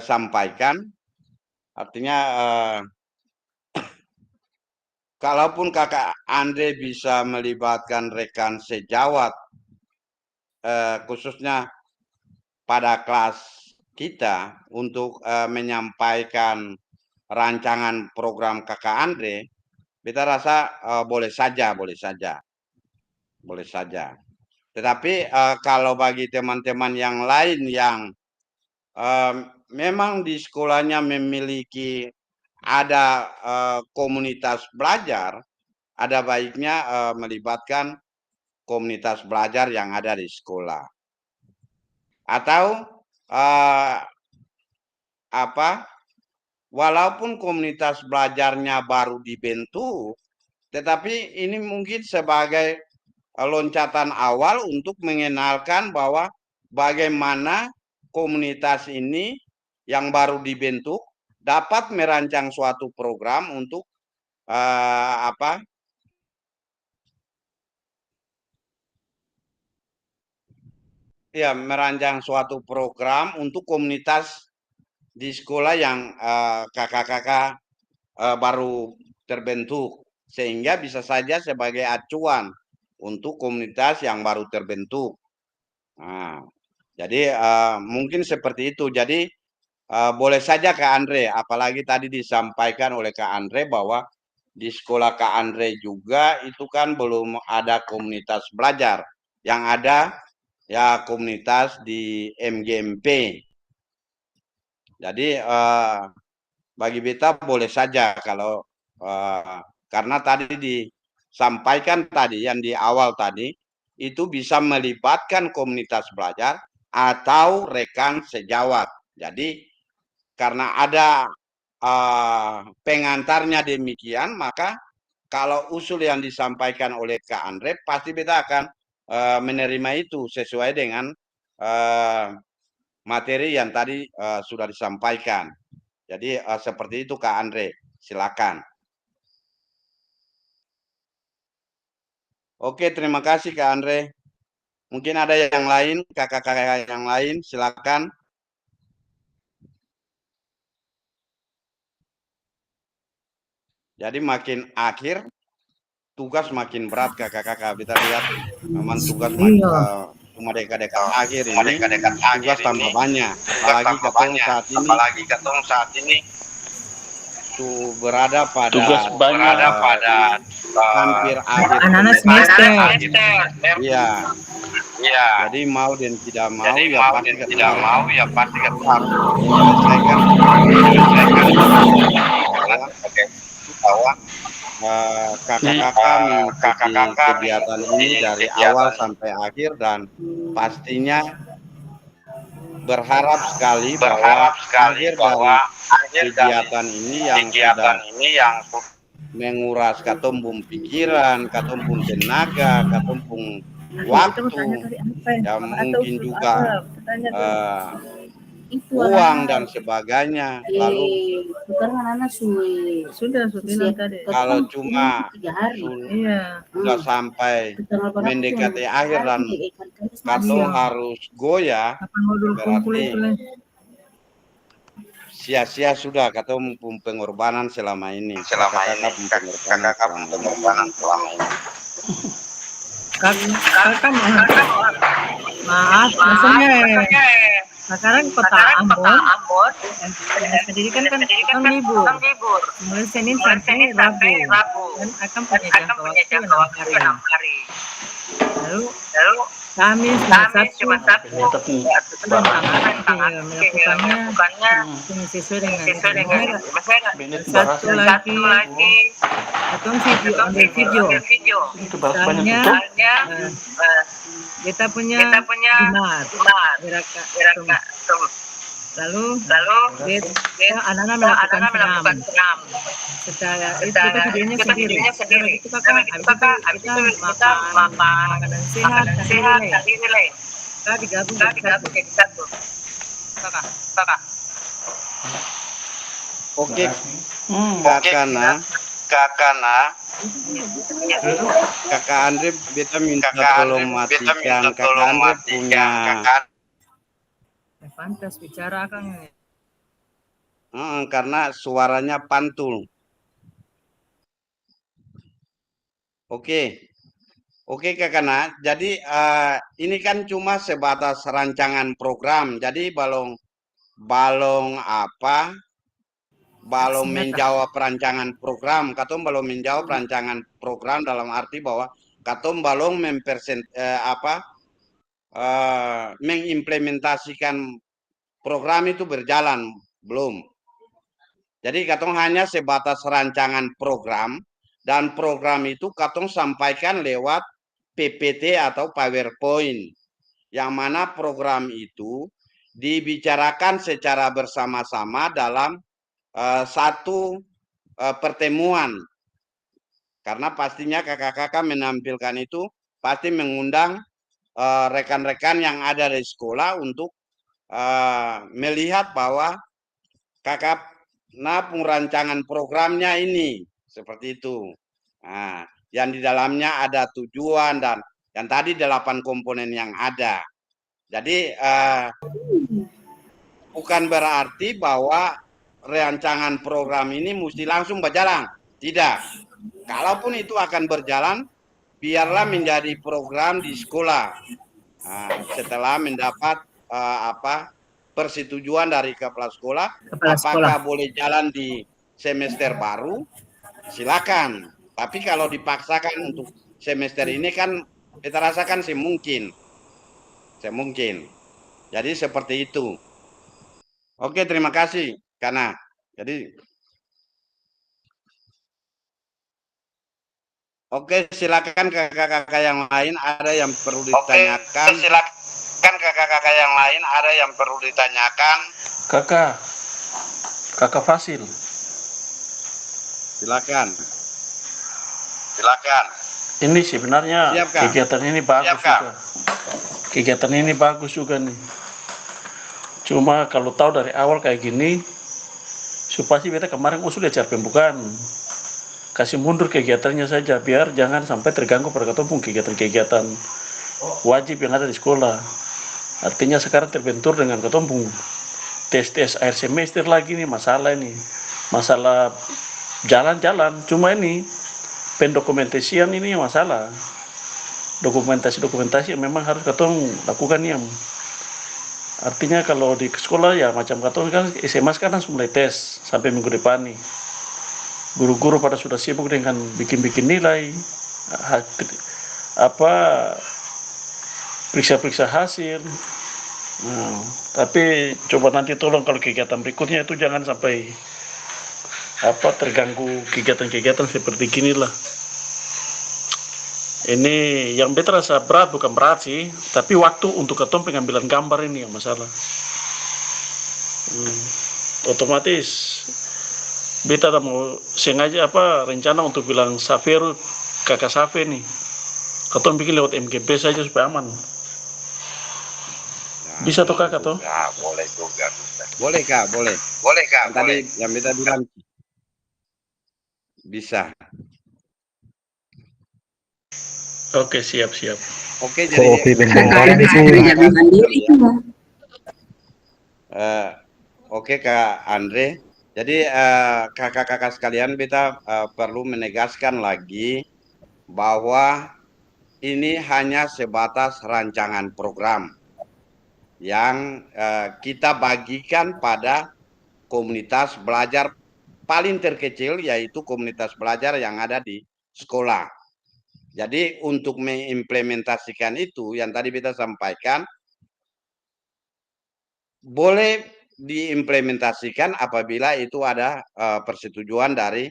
B: sampaikan, artinya kalaupun Kakak Andre bisa melibatkan rekan sejawat, khususnya pada kelas kita untuk menyampaikan rancangan program Kakak Andre, kita rasa boleh saja. Tetapi kalau bagi teman-teman yang lain yang memang di sekolahnya memiliki ada komunitas belajar, ada baiknya melibatkan komunitas belajar yang ada di sekolah. Atau walaupun komunitas belajarnya baru dibentuk, tetapi ini mungkin sebagai loncatan awal untuk mengenalkan bahwa bagaimana komunitas ini yang baru dibentuk dapat merancang suatu program untuk merancang suatu program untuk komunitas di sekolah yang kakak-kakak baru terbentuk, sehingga bisa saja sebagai acuan untuk komunitas yang baru terbentuk. Jadi mungkin seperti itu. Jadi boleh saja Kak Andre, apalagi tadi disampaikan oleh Kak Andre bahwa di sekolah Kak Andre juga itu kan belum ada komunitas belajar. Yang ada ya komunitas di MGMP. Jadi bagi beta boleh saja kalau karena tadi disampaikan tadi yang di awal tadi itu bisa melibatkan komunitas belajar atau rekan sejawat. Jadi karena ada pengantarnya demikian, maka kalau usul yang disampaikan oleh Kak Andre pasti beta akan menerima itu sesuai dengan materi yang tadi sudah disampaikan. Jadi seperti itu Kak Andre, silakan. Oke, terima kasih Kak Andre. Mungkin ada yang lain, kakak-kakak yang lain, silakan. Jadi makin akhir, tugas makin berat kakak-kakak. Kita lihat memang tugas cuma dekat-dekat akhir ini tugas tambah banyak, apalagi katong saat ini tuh berada pada
A: tugas banyak,
B: hampir akhir
E: anak-anak semester.
B: Iya. Jadi mau dan tidak mau ya pasti harus menyelesaikan bahwa kakak-kakak mengikuti kegiatan ini dari awal sampai akhir, dan pastinya berharap sekali bahwa akhir kegiatan ini yang menguras katompung pikiran, katompung tenaga, katompung waktu, ya mungkin juga uang dan sebagainya. Lalu
E: Sudah bilang tadi.
B: kalau cuma sudah sampai mendekati akhir dan katong harus goyah,
E: Kapan modul kumpul
B: berarti
E: itu lah.
B: sia-sia sudah katong pengorbanan selama ini.
E: Kakak maaf, maksudnya sekarang kota Ambon pendidikan kan libur mulai Senin sampai Rabu dan akan punya jangka waktu 6 hari. Lalu Kamis cuma Sabtu melakukannya sesuai dengan satu lagi atau ambil video misalnya kita punya Jumat lalu anak-anak melakukan senam setelah itu kita videonya sendiri kita makan makanan sehat kita digabung jadi satu kakak
B: Oke, kakak Andre beta minta tolong matikan. Kakak Andre punya
E: pantas bicara Kang.
B: Karena suaranya pantul. Oke Kakak Ana. Jadi ini kan cuma sebatas rancangan program. Jadi balong menjawab rancangan program. Katong balong menjawab rancangan program dalam arti bahwa katong balong mengimplementasikan program itu berjalan belum. Jadi katong hanya sebatas rancangan program, dan program itu katong sampaikan lewat PPT atau PowerPoint, yang mana program itu dibicarakan secara bersama-sama dalam satu pertemuan. Karena pastinya kakak-kakak menampilkan itu pasti mengundang rekan-rekan yang ada di sekolah untuk melihat bahwa kakak napung rancangan programnya ini seperti itu. Nah, yang di dalamnya ada tujuan dan yang tadi 8 komponen yang ada. Jadi bukan berarti bahwa rancangan program ini mesti langsung berjalan. Tidak. Kalaupun itu akan berjalan, biarlah menjadi program di sekolah. Nah, setelah mendapat persetujuan dari kepala sekolah, apakah boleh jalan di semester baru, silakan. Tapi kalau dipaksakan untuk semester ini kan kita rasakan semungkin. Jadi seperti itu. Oke, terima kasih. Karena jadi oke, silakan kakak-kakak yang lain ada yang perlu ditanyakan.
A: Kakak Fasil.
B: Silakan.
A: Ini sebenarnya kegiatan ini bagus juga. Kegiatan ini bagus juga nih. Cuma kalau tahu dari awal kayak gini, supaya beta kemarin sudah acara pembukaan. Kasih mundur kegiatannya saja, biar jangan sampai terganggu pada ketompung kegiatan-kegiatan wajib yang ada di sekolah. Artinya sekarang terbentur dengan ketompung tes akhir semester lagi nih, masalah jalan-jalan. Cuma ini pendokumentasian ini masalah. dokumentasi yang memang harus katong lakukan yang artinya kalau di sekolah ya macam katong kan SMA sekarang mulai tes sampai minggu depan nih. Guru-guru pada sudah sibuk dengan bikin-bikin nilai, apa periksa-periksa hasil. Nah, tapi coba nanti tolong kalau kegiatan berikutnya itu jangan sampai terganggu kegiatan-kegiatan seperti gini lah. Ini yang beta rasa berat, bukan berat sih, tapi waktu untuk ketemu pengambilan gambar ini yang masalah. Otomatis beta mau sengaja rencana untuk bilang Safir, kakak Safe nih, ketemu bikin lewat MGP saja supaya aman. Bisa tuh kakak tuh?
B: Ya, boleh juga. Boleh kak, boleh. Tadi yang beta bilang bisa.
A: Oke, siap.
B: Oke, jadi oke Kak Andre. Jadi kakak-kakak sekalian, beta perlu menegaskan lagi bahwa ini hanya sebatas rancangan program yang kita bagikan pada komunitas belajar paling terkecil, yaitu komunitas belajar yang ada di sekolah. Jadi untuk mengimplementasikan itu yang tadi kita sampaikan, boleh diimplementasikan apabila itu ada persetujuan dari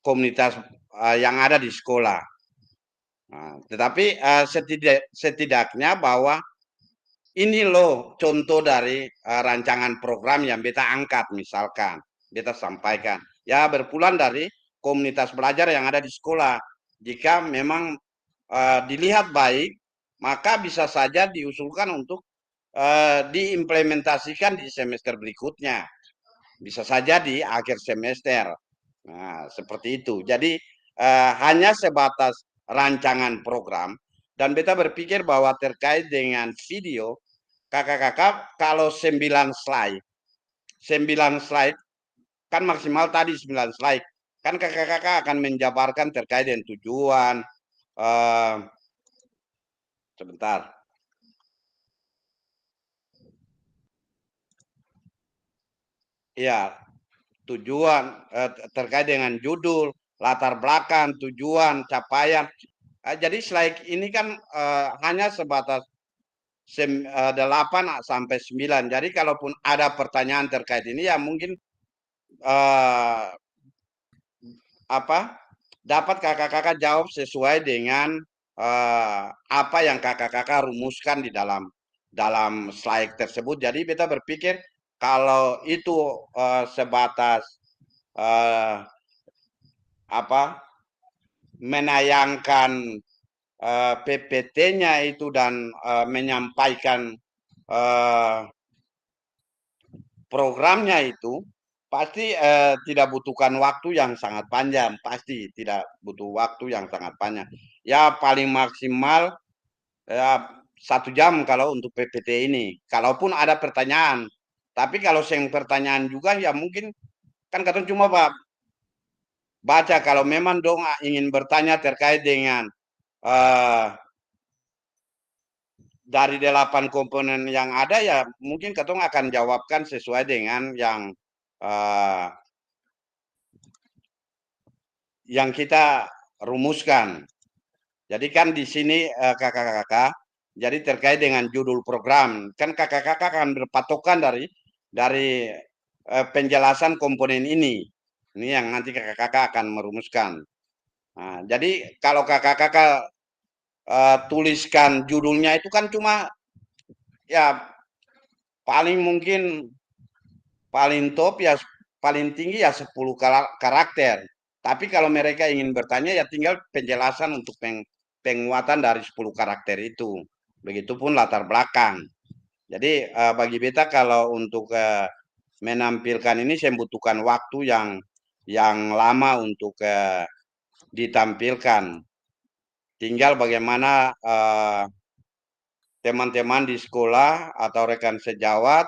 B: komunitas yang ada di sekolah. Nah, tetapi setidaknya bahwa ini loh contoh dari rancangan program yang beta angkat, misalkan beta sampaikan ya berpulang dari komunitas belajar yang ada di sekolah. Jika memang dilihat baik, maka bisa saja diusulkan untuk diimplementasikan di semester berikutnya, bisa saja di akhir semester. Nah, seperti itu. Jadi hanya sebatas rancangan program, dan beta berpikir bahwa terkait dengan video, kakak-kakak kalau 9 slide kan maksimal tadi 9 slide, kan kakak-kakak akan menjabarkan terkait dengan tujuan, sebentar. Ya, tujuan terkait dengan judul, latar belakang, tujuan, capaian. Jadi slide ini kan hanya sebatas 8 sampai 9. Jadi kalaupun ada pertanyaan terkait ini ya mungkin dapat kakak-kakak jawab sesuai dengan apa yang kakak-kakak rumuskan di dalam slide tersebut. Jadi beta berpikir kalau itu sebatas menayangkan PPT-nya itu dan menyampaikan programnya itu pasti tidak butuhkan waktu yang sangat panjang, pasti tidak butuh waktu yang sangat panjang. Ya paling maksimal 1 jam kalau untuk PPT ini. Kalaupun ada pertanyaan, tapi kalau yang pertanyaan juga ya mungkin kan katanya cuma baca. Kalau memang dong ingin bertanya terkait dengan dari 8 komponen yang ada ya mungkin ketong akan jawabkan sesuai dengan yang kita rumuskan. Jadi kan di sini kakak-kakak, jadi terkait dengan judul program, kan kakak-kakak akan berpatokan dari penjelasan komponen ini. Ini yang nanti kakak-kakak akan merumuskan. Nah, jadi kalau kakak-kakak tuliskan judulnya itu kan cuma ya paling mungkin paling top ya paling tinggi ya 10 karakter. Tapi kalau mereka ingin bertanya ya tinggal penjelasan untuk penguatan dari 10 karakter itu. Begitupun latar belakang. Jadi bagi beta kalau untuk menampilkan ini saya membutuhkan waktu yang lama untuk ditampilkan. Tinggal bagaimana teman-teman di sekolah atau rekan sejawat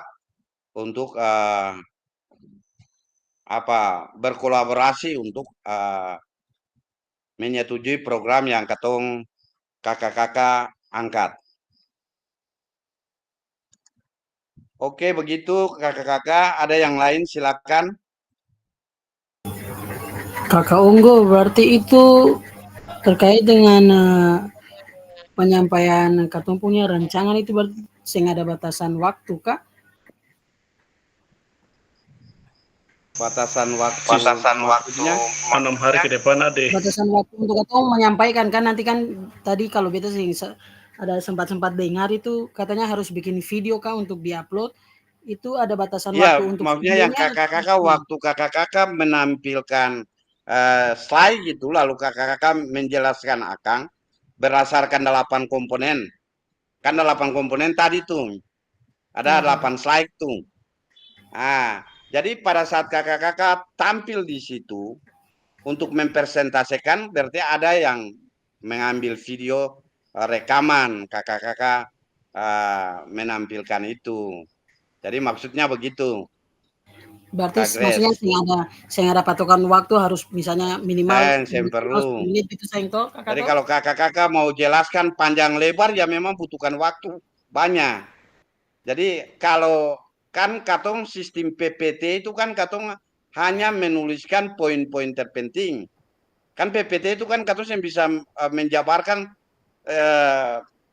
B: untuk berkolaborasi untuk menyetujui program yang katong kakak-kakak angkat. Oke, begitu kakak-kakak. Ada yang lain silakan.
F: Kakak Unggu, berarti itu terkait dengan penyampaian katong punya rancangan itu berarti sehingga ada batasan waktu, Kak?
B: Batasan waktu maksudnya
A: 6 hari ke depan ada.
F: Batasan waktu untuk katong menyampaikan kan nanti kan tadi kalau beta sih ada sempat dengar itu katanya harus bikin video Kak untuk diupload. Itu ada batasan
B: ya,
F: waktu untuk
B: maksudnya yang
F: videonya.
B: kakak-kakak waktu kakak-kakak menampilkan slide gitu, lalu kakak-kakak menjelaskan akang berdasarkan 8 komponen. Kan 8 komponen tadi tuh. Ada 8 slide tuh. Nah, jadi pada saat kakak-kakak tampil di situ untuk mempresentasikan, berarti ada yang mengambil video rekaman kakak-kakak menampilkan itu. Jadi maksudnya begitu.
F: Berarti maksudnya saya ada patokan waktu harus misalnya minimal 10 menit itu saya toh.
B: Jadi kalau kakak-kakak mau jelaskan panjang lebar ya memang butuhkan waktu banyak. Jadi kalau kan katong sistem PPT itu kan katong hanya menuliskan poin-poin terpenting. Kan PPT itu kan katong yang bisa menjabarkan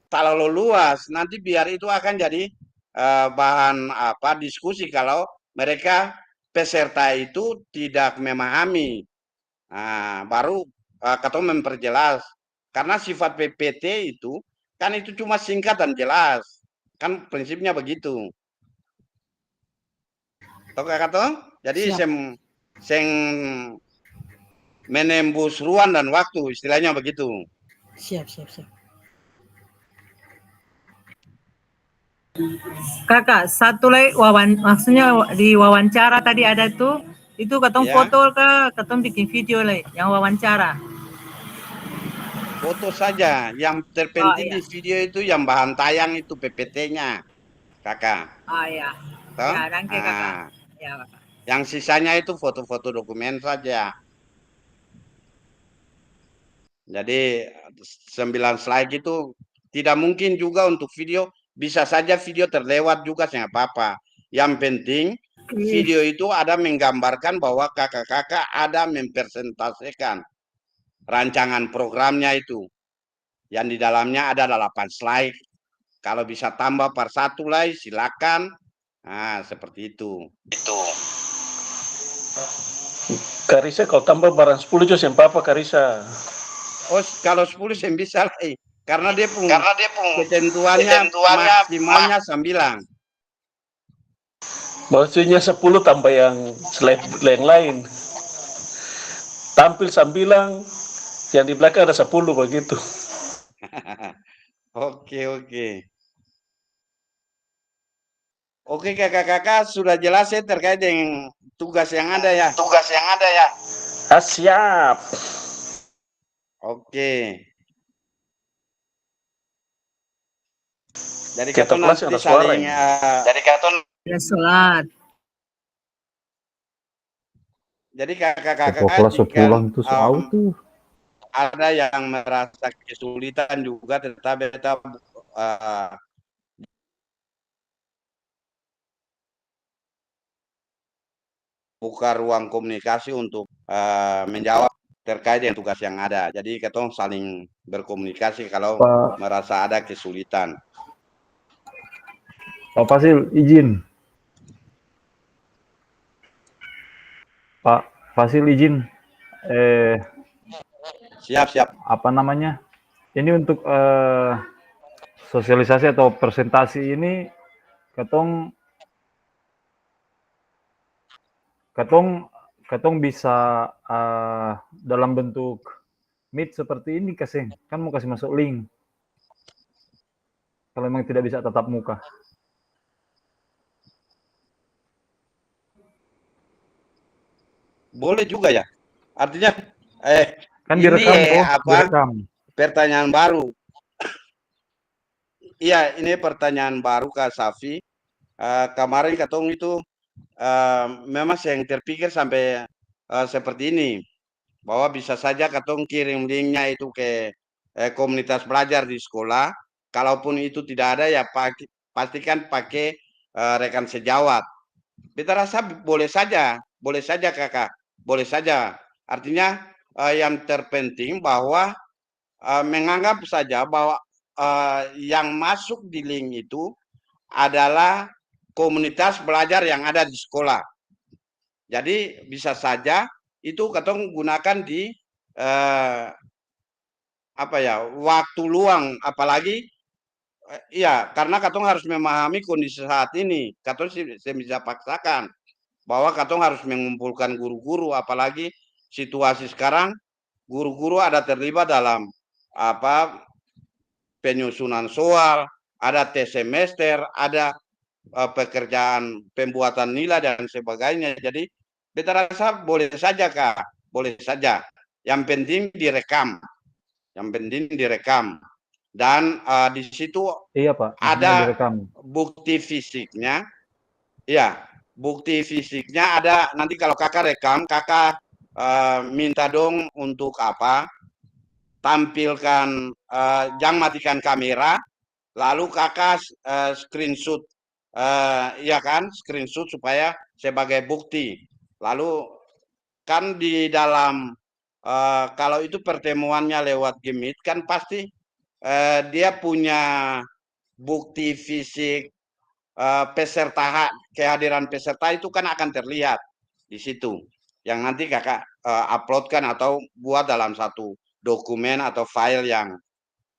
B: terlalu luas. Nanti biar itu akan jadi bahan diskusi kalau mereka peserta itu tidak memahami. Nah, baru katong memperjelas. Karena sifat PPT itu kan itu cuma singkat dan jelas. Kan prinsipnya begitu. Toh kakak toh? Jadi seng menembus ruang dan waktu, istilahnya begitu.
F: Siap.
E: Kakak, satu lagi maksudnya di wawancara tadi ada tuh, itu katong foto ke, katong bikin video lagi, yang wawancara.
B: Foto saja, yang terpenting di video itu yang bahan tayang itu PPT-nya, kakak.
E: Ya.
B: Toh?
E: Ya, danke kakak. Ya, kakak.
B: Yang sisanya itu foto-foto dokumen saja. Jadi 9 slide itu tidak mungkin juga untuk video, bisa saja video terlewat juga tidak apa-apa. Yang penting video itu ada menggambarkan bahwa kakak-kakak ada mempresentasikan rancangan programnya itu. Yang di dalamnya ada 8 slide. Kalau bisa tambah per satu lagi silakan. Nah, seperti itu.
A: Karisa kalau tambah barang 10 juga yang apa Karisa?
B: Oh, kalau 10 saya bisa lagi. Karena dia pun ketentuannya maksimalnya 9.
A: Maksudnya 10 tambah yang slide yang lain. Tampil 9, yang di belakang ada 10 begitu.
B: Oke. Oke kakak-kakak sudah jelas ya terkait dengan tugas yang ada ya.
A: Siap.
B: Oke. Jadi
A: kita
B: nanti saling
E: sholat.
B: Jadi kakak-kakak
C: pulang tuh tuh.
B: Ada yang merasa kesulitan juga tetapi tetap buka ruang komunikasi untuk menjawab terkait dengan tugas yang ada. Jadi kita saling berkomunikasi kalau merasa ada kesulitan.
C: Pak Fasil, izin. Pak Fasil izin.
B: Siap.
C: Apa namanya? Ini untuk sosialisasi atau presentasi ini katong bisa dalam bentuk Meet seperti ini kasih. Kan mau kasih masuk link. Kalau memang tidak bisa tatap muka.
B: Boleh juga ya. Artinya
C: kan direkam direkam.
B: Pertanyaan baru. Iya, ini pertanyaan baru Kak Safi. Kemarin katong itu memang yang terpikir sampai seperti ini. bahwa bisa saja katong kirim linknya itu ke komunitas belajar di sekolah. Kalaupun itu tidak ada ya pastikan pakai rekan sejawat. Beta rasa boleh saja kakak, boleh saja. Artinya yang terpenting bahwa menganggap saja bahwa yang masuk di link itu adalah komunitas belajar yang ada di sekolah. Jadi bisa saja itu katong gunakan di waktu luang, apalagi karena katong harus memahami kondisi saat ini. Katong bisa paksakan bahwa katong harus mengumpulkan guru-guru, apalagi situasi sekarang guru-guru ada terlibat dalam penyusunan soal, ada tes semester, ada pekerjaan pembuatan nilai dan sebagainya. Jadi beta rasa boleh saja Kak, boleh saja. Yang penting direkam. Dan di situ
C: Iya Pak,
B: ada
C: direkam.
B: bukti fisiknya. Ya, bukti fisiknya ada. Nanti kalau kakak rekam, kakak minta dong untuk tampilkan, jangan matikan kamera, lalu kakak screenshot, screenshot supaya sebagai bukti. Lalu kan di dalam kalau itu pertemuannya lewat Meet kan pasti dia punya bukti fisik peserta, kehadiran peserta itu kan akan terlihat di situ. Yang nanti kakak uploadkan atau buat dalam satu dokumen atau file yang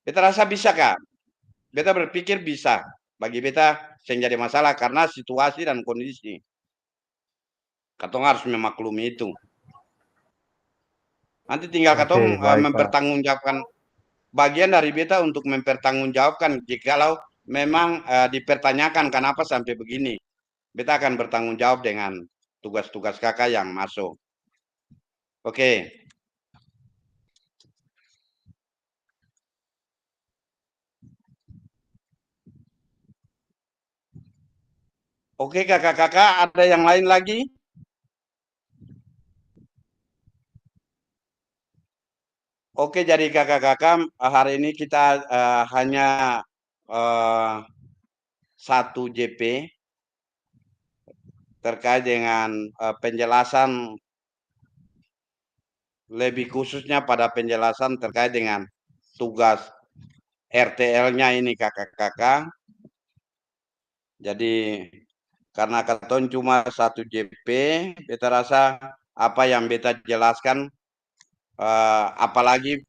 B: beta rasa bisa Kak. Beta berpikir bisa. Bagi beta yang jadi masalah karena situasi dan kondisi. Katong harus memaklumi itu. Nanti tinggal katong mempertanggungjawabkan. Bagian dari beta untuk mempertanggungjawabkan jikalau memang dipertanyakan kenapa sampai begini. Beta akan bertanggung jawab dengan tugas-tugas kakak yang masuk. Oke. Oke kakak-kakak, ada yang lain lagi? Oke, jadi kakak-kakak, hari ini kita hanya 1 JP terkait dengan penjelasan, lebih khususnya pada penjelasan terkait dengan tugas RTL-nya ini kakak-kakak. Jadi karena katong cuma 1 JP, beta rasa apa yang beta jelaskan, apalagi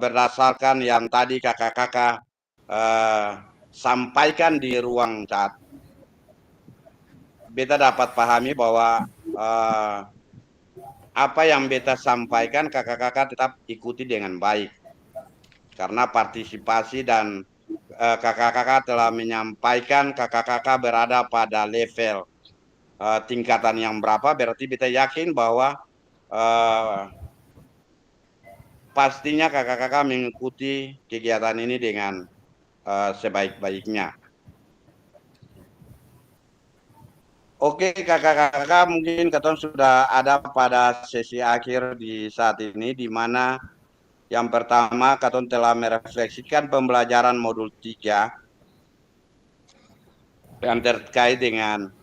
B: berdasarkan yang tadi kakak-kakak sampaikan di ruang chat, beta dapat pahami bahwa apa yang beta sampaikan kakak-kakak tetap ikuti dengan baik. Karena partisipasi dan kakak-kakak telah menyampaikan kakak-kakak berada pada level tingkatan yang berapa, berarti beta yakin bahwa pastinya kakak-kakak mengikuti kegiatan ini dengan sebaik-baiknya. Oke kakak-kakak, mungkin katong sudah ada pada sesi akhir di saat ini, di mana yang pertama katong telah merefleksikan pembelajaran modul 3 yang terkait dengan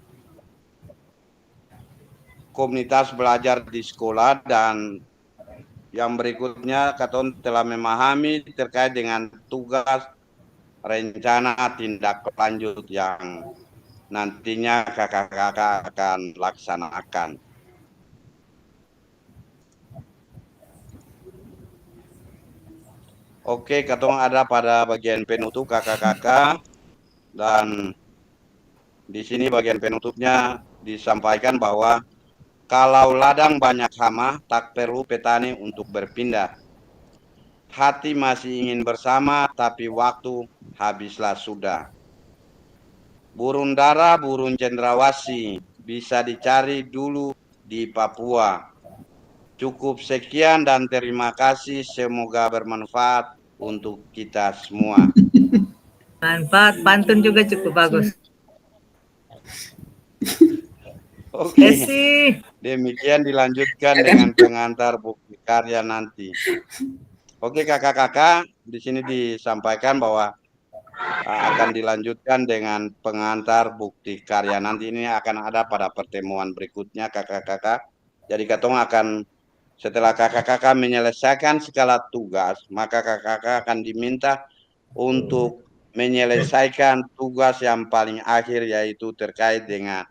B: komunitas belajar di sekolah, dan yang berikutnya katong telah memahami terkait dengan tugas rencana tindak lanjut yang nantinya kakak-kakak akan laksanakan. Oke, katong ada pada bagian penutup kakak-kakak, dan di sini bagian penutupnya disampaikan bahwa kalau ladang banyak hama, tak perlu petani untuk berpindah. Hati masih ingin bersama, tapi waktu habislah sudah. Burung dara, burung cendrawasih bisa dicari dulu di Papua. Cukup sekian dan terima kasih. Semoga bermanfaat untuk kita semua.
E: Manfaat, pantun juga cukup bagus.
B: Oke.
E: Desi.
B: Demikian dilanjutkan dengan pengantar bukti karya nanti. Oke kakak-kakak, di sini disampaikan bahwa akan dilanjutkan dengan pengantar bukti karya. Nanti ini akan ada pada pertemuan berikutnya kakak-kakak. Jadi katong akan setelah kakak-kakak menyelesaikan segala tugas, maka kakak-kakak akan diminta untuk menyelesaikan tugas yang paling akhir, yaitu terkait dengan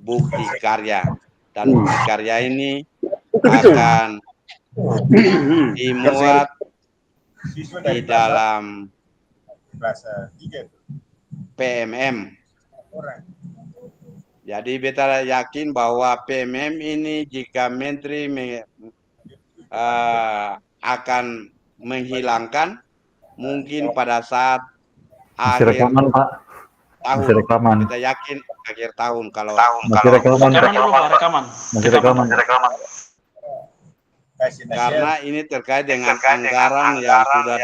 B: bukti karya. Dan bukti karya ini akan dimuat di dalam PMM. Jadi beta yakin bahwa PMM ini jika Menteri akan menghilangkan, mungkin pada saat
C: Masih
B: akhir
C: rekaman, Pak.
B: tahun.
C: Masih rekaman.
B: Kita yakin akhir tahun kalau
C: Masih rekaman, Pak.
A: Rekaman dulu Pak, rekaman.
C: Masih rekaman.
B: karena ini terkait dengan anggaran yang sudah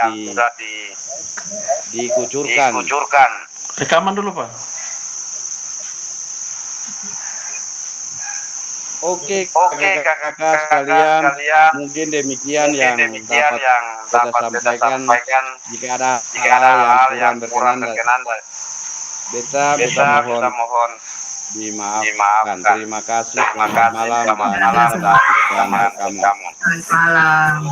B: dikucurkan.
A: Rekaman dulu Pak.
B: Oke kakak-kakak sekalian, mungkin demikian yang dapat kita sampaikan. Jika ada hal yang kurang berkenan, beta mohon dimaafkan. Terima kasih. Selamat malam dan rekaman.
E: Selamat malam.